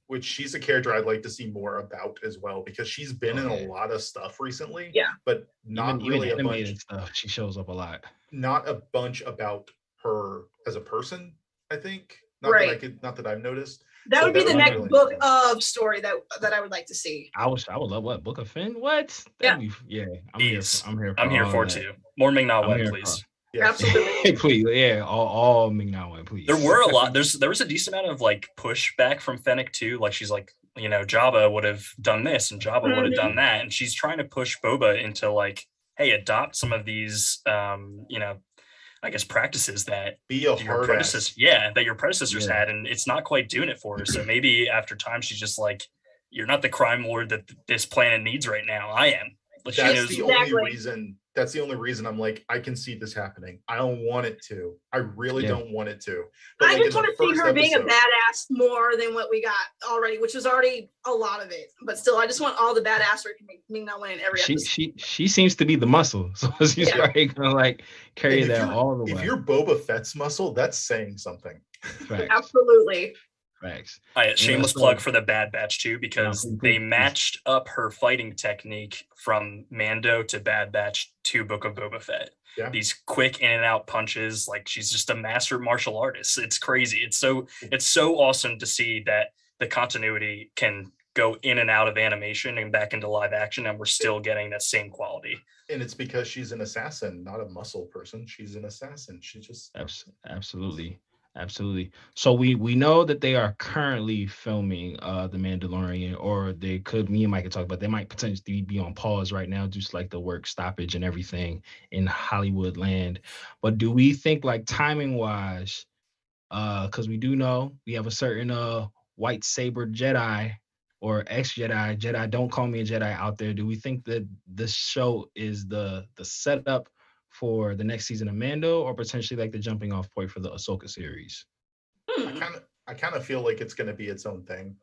Which she's a character I'd like to see more about as well, because she's been in a lot of stuff recently. Yeah, but not even really a animated bunch. Stuff. She shows up a lot. Not a bunch about her as a person, I think. Not right. Not that I've noticed. That would be the next book of story that I would like to see. I would love what Book of Finn. What? I'm here for it too. More Ming-Na Wen, please. Yeah. Absolutely. Please, yeah, all Ming-Na Wen, please. There were a lot. There was a decent amount of like pushback from Fennec too. Like she's like, you know, Jabba would have done this and Jabba would have done that, and she's trying to push Boba into like, hey, adopt some of these, you know, I guess practices that your predecessors had, and it's not quite doing it for her. So maybe after time, she's just like, you're not the crime lord that this planet needs right now. I am. But that's the only reason I'm like, I can see this happening. I don't want it to. I really don't want it to. But I just want to see her being a badass more than what we got already, which was already a lot of it. But still, I just want all the badass Ming-Na Wen in every episode. She seems to be the muscle, so she's already gonna like carry that all the way. If you're Boba Fett's muscle, that's saying something. Absolutely. Facts. Shameless plug for the Bad Batch too, because they matched up her fighting technique from Mando to Bad Batch to Book of Boba Fett. Yeah. These quick in and out punches, like she's just a master martial artist. It's crazy. It's so awesome to see that the continuity can go in and out of animation and back into live action, and we're still getting that same quality. And it's because she's an assassin, not a muscle person. She's an assassin. She just Absolutely. So we know that they are currently filming The Mandalorian, or they could, me and Mike could talk about, they might potentially be on pause right now, just like the work stoppage and everything in Hollywood land. But do we think, like, timing wise, because we do know we have a certain white saber Jedi or ex-Jedi, don't call me a Jedi out there. Do we think that this show is the setup for the next season of Mando, or potentially like the jumping off point for the Ahsoka series? I kind of feel like it's going to be its own thing.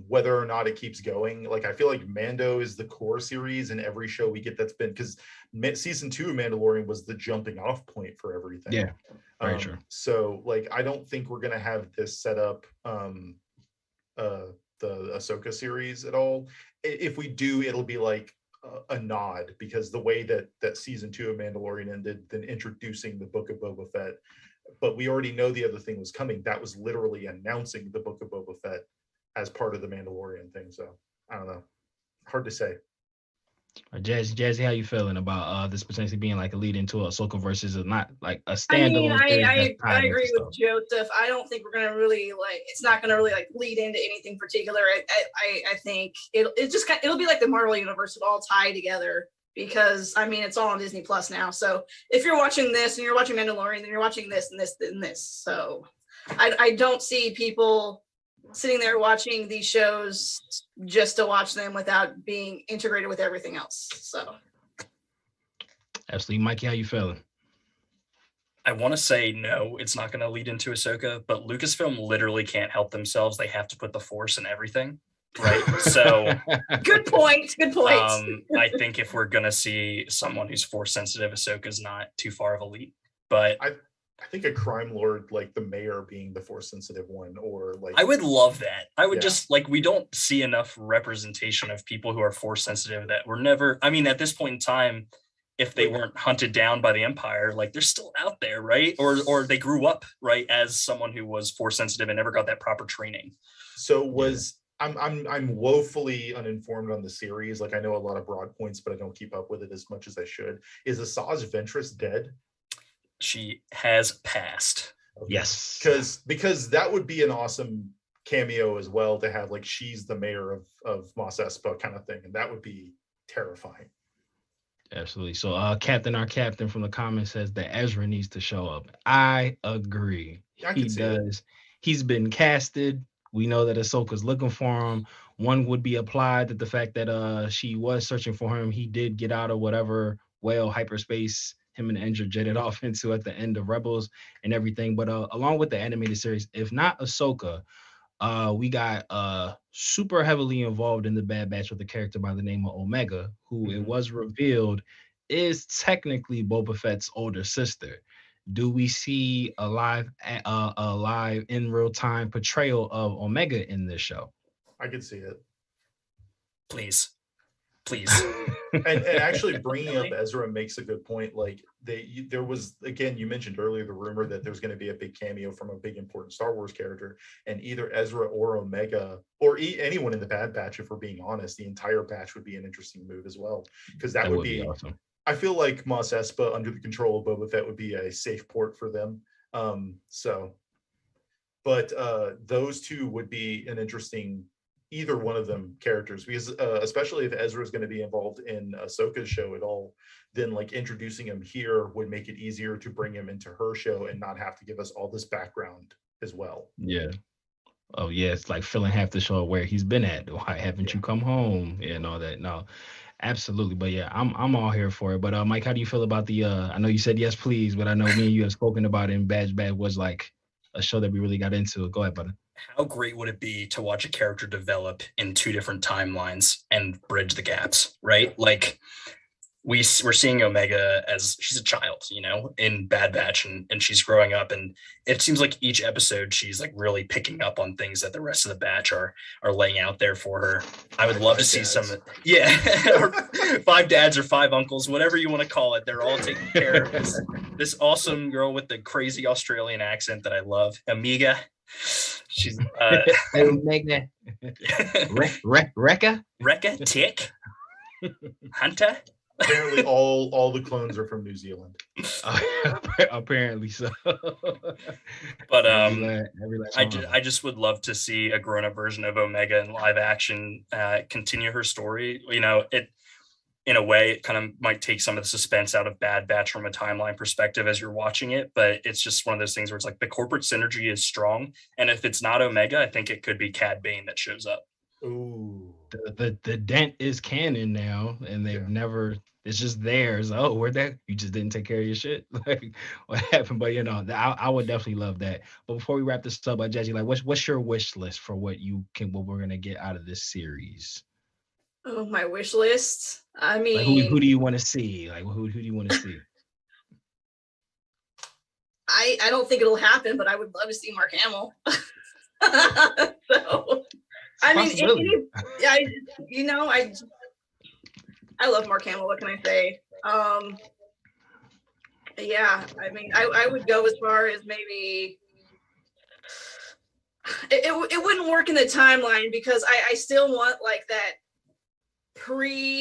Whether or not it keeps going, like I feel like Mando is the core series, and every show we get that's been, because season 2 of Mandalorian was the jumping off point for everything. Yeah, very true. So like I don't think we're going to have this set up the Ahsoka series at all. If we do, it'll be like a nod, because the way that season 2 of Mandalorian ended, then introducing the Book of Boba Fett, but we already know the other thing was coming. That was literally announcing the Book of Boba Fett as part of the Mandalorian thing. So I don't know, hard to say. Jazzy, how you feeling about this potentially being like a lead into Ahsoka versus not like a I mean, standalone series that's I tied into agree with stuff? Joseph. I don't think we're gonna really it's not gonna really lead into anything particular. I think it'll be like the Marvel universe, it'll all tie together because I mean it's all on Disney Plus now. So if you're watching this and you're watching Mandalorian, then you're watching this and this and this. So I don't see people sitting there watching these shows just to watch them without being integrated with everything else. So Absolutely, Mikey, how you feeling? I want to say no, it's not going to lead into Ahsoka, but Lucasfilm literally can't help themselves. They have to put the Force in everything, right? So good point. I think if we're going to see someone who's Force sensitive, Ahsoka's not too far of a leap. But I think a crime lord like the mayor being the Force sensitive one, or like I would love that. I would just we don't see enough representation of people who are Force sensitive that were never. I mean, at this point in time, if they weren't hunted down by the Empire, like they're still out there, right? Or they grew up right as someone who was Force sensitive and never got that proper training. So I'm woefully uninformed on the series. Like I know a lot of broad points, but I don't keep up with it as much as I should. Is Asajj Ventress dead? She has passed. Okay. Yes. Because that would be an awesome cameo as well, to have like she's the mayor of Mos Espa kind of thing, and that would be terrifying. Absolutely. So our captain from the comments says that Ezra needs to show up. I agree. He does. He's been casted. We know that Ahsoka's looking for him. One would be applied that the fact that she was searching for him, he did get out of whatever hyperspace him and Endra jetted off into at the end of Rebels and everything. But along with the animated series, if not Ahsoka, we got super heavily involved in the Bad Batch with a character by the name of Omega, who it was revealed is technically Boba Fett's older sister. Do we see a live in real time portrayal of Omega in this show? I could see it. Please. and actually bringing up Ezra makes a good point. Like there was, again, you mentioned earlier the rumor that there's going to be a big cameo from a big important Star Wars character, and either Ezra or Omega or anyone in the Bad Batch, if we're being honest, the entire batch would be an interesting move as well, because that would be awesome. I feel like Mos Espa under the control of Boba Fett would be a safe port for them. But those two would be an interesting, either one of them, characters, because especially if Ezra is going to be involved in Ahsoka's show at all, then like introducing him here would make it easier to bring him into her show and not have to give us all this background as well. Yeah. Oh yeah, it's like filling half the show where he's been at. Why haven't you come home? And all that. No, absolutely. But yeah, I'm all here for it. But Mike, how do you feel about the I know you said yes, please, but I know me and you have spoken about it, and Bad Batch was like a show that we really got into. Go ahead, brother. How great would it be to watch a character develop in two different timelines and bridge the gaps, right? Like we're seeing Omega as she's a child, in Bad Batch, and she's growing up, and it seems like each episode she's like really picking up on things that the rest of the batch are laying out there for her. I would love to see some, or 5 dads or 5 uncles, whatever you want to call it. They're all taking care of this awesome girl with the crazy Australian accent that I love, Amiga. She's Omega. Rekka Tick Hunter. Apparently all the clones are from New Zealand. Apparently so. But I just would love to see a grown-up version of Omega in live action, continue her story. It in a way it kind of might take some of the suspense out of Bad Batch from a timeline perspective as you're watching it, but it's just one of those things where it's like the corporate synergy is strong, and if it's not Omega, I think it could be Cad Bane that shows up. Ooh. The dent is canon now, and they've never. It's just theirs. Oh, where'd that? You just didn't take care of your shit. Like what happened? But I would definitely love that. But before we wrap this up, Jazzy, like what's your wish list for what we're gonna get out of this series? Oh, my wish list. I mean, like who do you want to see? Like who do you want to see? I don't think it'll happen, but I would love to see Mark Hamill. So. I mean, I love Mark Campbell. What can I say? Yeah, I mean, I would go as far as maybe it wouldn't work in the timeline, because I still want like that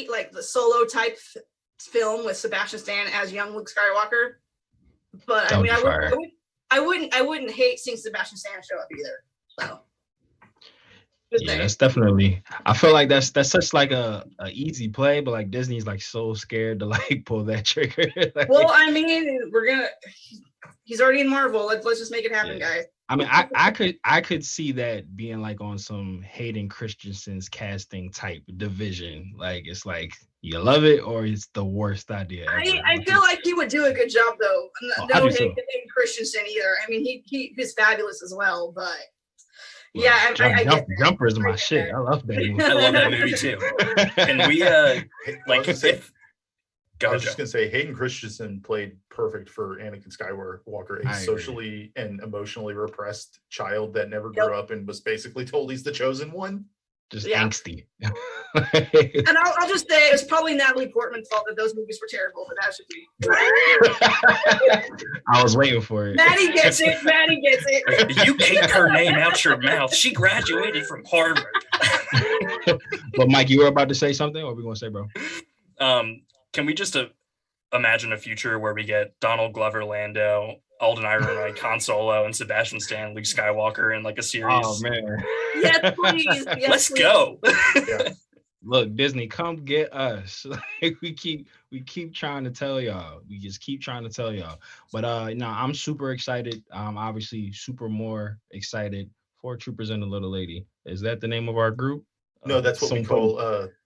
like the solo type film with Sebastian Stan as young Luke Skywalker. But I mean, I wouldn't hate seeing Sebastian Stan show up either. So yeah, that's definitely. I feel like that's such like a easy play, but like Disney's like so scared to like pull that trigger. Like, well, I mean, he's already in Marvel. Let's just make it happen, guys. I mean, I could see that being like on some Hayden Christensen's casting type division. Like it's like you love it or it's the worst idea ever. I feel like he would do a good job though. No Hayden Christensen either. I mean, he's fabulous as well, but. Well, yeah, Jumper is my shit. I love that movie. I love that movie too. And we like I was just gonna say Hayden Christensen played perfect for Anakin Skywalker, a socially and emotionally repressed child that never grew up and was basically told he's the chosen one. Just angsty. And I'll just say it was probably Natalie Portman's fault that those movies were terrible, but that should be. I was waiting for it. Maddie gets it. You keep her name out your mouth. She graduated from Harvard. But Mike, you were about to say something? What are we gonna say, bro? Can we just imagine a future where we get Donald Glover, Lando, Alden Ehrenreich, Han Solo, and Sebastian Stan, Luke Skywalker in like a series? Oh man! Yes, please. Yes, Let's please. go. Yeah. Look, Disney, come get us. Like we keep trying to tell y'all. We just keep trying to tell y'all. But I'm super excited. Obviously super more excited for Troopers and the Little Lady. Is that the name of our group? No, that's what we call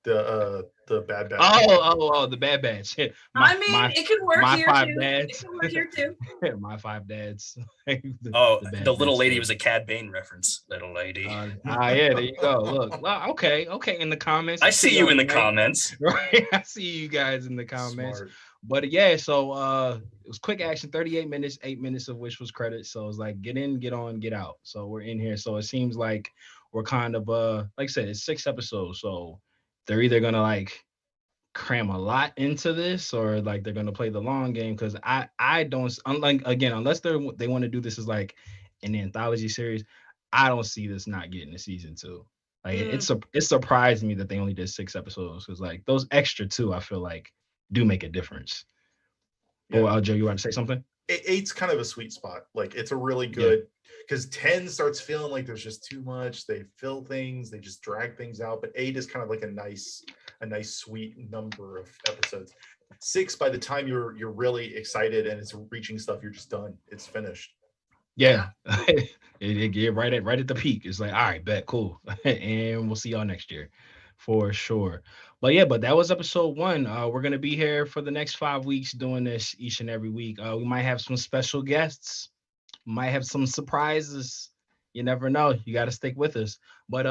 the Bad Batch. Oh, the Bad Batch. It can work here too. It can work here too. My 5 dads. The Little Lady was a Cad Bane reference. Little Lady. Yeah, there you go. Look, well, okay. In the comments, I see you in the comments. Right, I see you guys in the comments. Smart. But yeah, so it was quick action, 38 minutes, 8 minutes of which was credits. So it was like get in, get on, get out. So we're in here. So it seems like we're kind of like I said, it's 6 episodes. So they're either gonna like cram a lot into this or like they're gonna play the long game. Because I don't, unlike again, unless they want to do this as like an anthology series, I don't see this not getting a season 2. Like it surprised me that they only did 6 episodes because like those extra 2 I feel like do make a difference. Yeah. Oh, Joe, you want to say something? 8's kind of a sweet spot. Like it's a really good because 10 starts feeling like there's just too much. They fill things, they just drag things out. But 8 is kind of like a nice sweet number of episodes. 6, by the time you're really excited and it's reaching stuff, you're just done. It's finished. Yeah, it get right at the peak. It's like, all right, bet, cool, and we'll see y'all next year, for sure. But that was episode 1. We're gonna be here for the next 5 weeks doing this each and every week. We might have some special guests, might have some surprises. You never know. You got to stick with us. But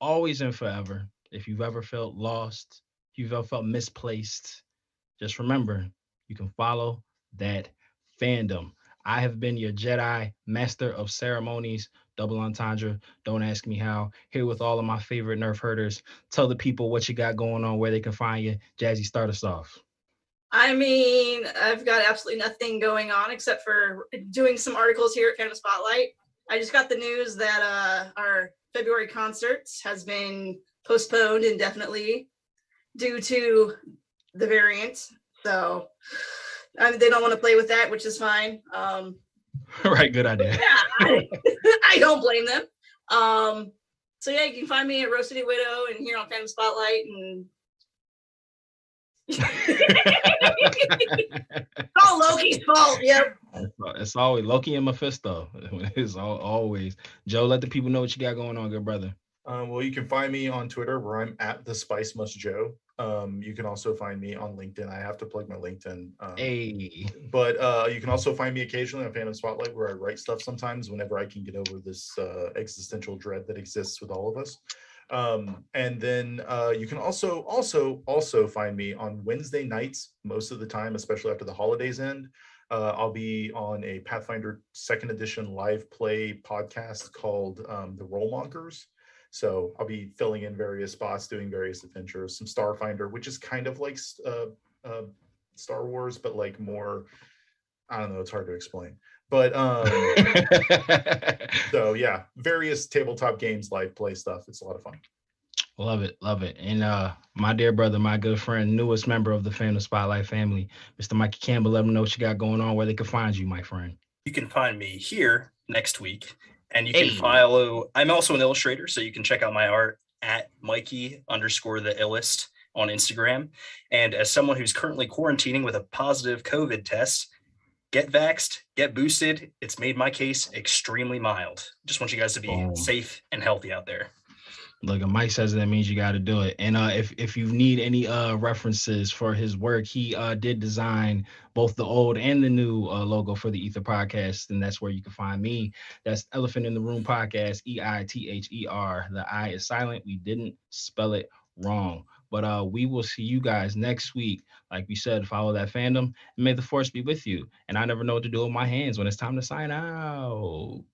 always and forever, if you've ever felt lost, if you've ever felt misplaced, just remember you can follow that fandom. I have been your Jedi Master of Ceremonies, double entendre, don't ask me how, here with all of my favorite nerf herders. Tell the people what you got going on, where they can find you. Jazzy, start us off. I mean, I've got absolutely nothing going on except for doing some articles here at Fandom Spotlight. I just got the news that our February concert has been postponed indefinitely due to the variant. So they don't want to play with that, which is fine. Right, good idea. Yeah, I don't blame them. So yeah, you can find me at Roast City Widow and here on Fandom Spotlight, and it's all Loki's fault. Yep. It's always Loki and Mephisto. It's always. Joe, let the people know what you got going on, good brother. Well, you can find me on Twitter where I'm at the Spice Must Joe. You can also find me on LinkedIn. I have to plug my LinkedIn. But you can also find me occasionally on Fandom Spotlight where I write stuff sometimes whenever I can get over this existential dread that exists with all of us. And then you can also find me on Wednesday nights most of the time, especially after the holidays end. I'll be on a Pathfinder 2nd edition live play podcast called The Rollmonkers. So I'll be filling in various spots, doing various adventures, some Starfinder, which is kind of like Star Wars, but like more, I don't know, it's hard to explain. But so yeah, various tabletop games, live play stuff. It's a lot of fun. Love it, love it. And my dear brother, my good friend, newest member of the Fandom Spotlight family, Mr. Michael Campbell, let them know what you got going on, where they can find you, my friend. You can find me here next week, and you Hey. can follow. I'm also an illustrator, so you can check out my art at Mikey_the_illest on Instagram. And as someone who's currently quarantining with a positive COVID test, get vaxxed, get boosted. It's made my case extremely mild. Just want you guys to be safe and healthy out there. Look, if Mike says it, that means you got to do it. And if you need any references for his work, he did design both the old and the new logo for the Ether podcast, and that's where you can find me. That's Elephant in the Room podcast, EITHER. The I is silent. We didn't spell it wrong. But we will see you guys next week. Like we said, follow that fandom, and may the force be with you. And I never know what to do with my hands when it's time to sign out.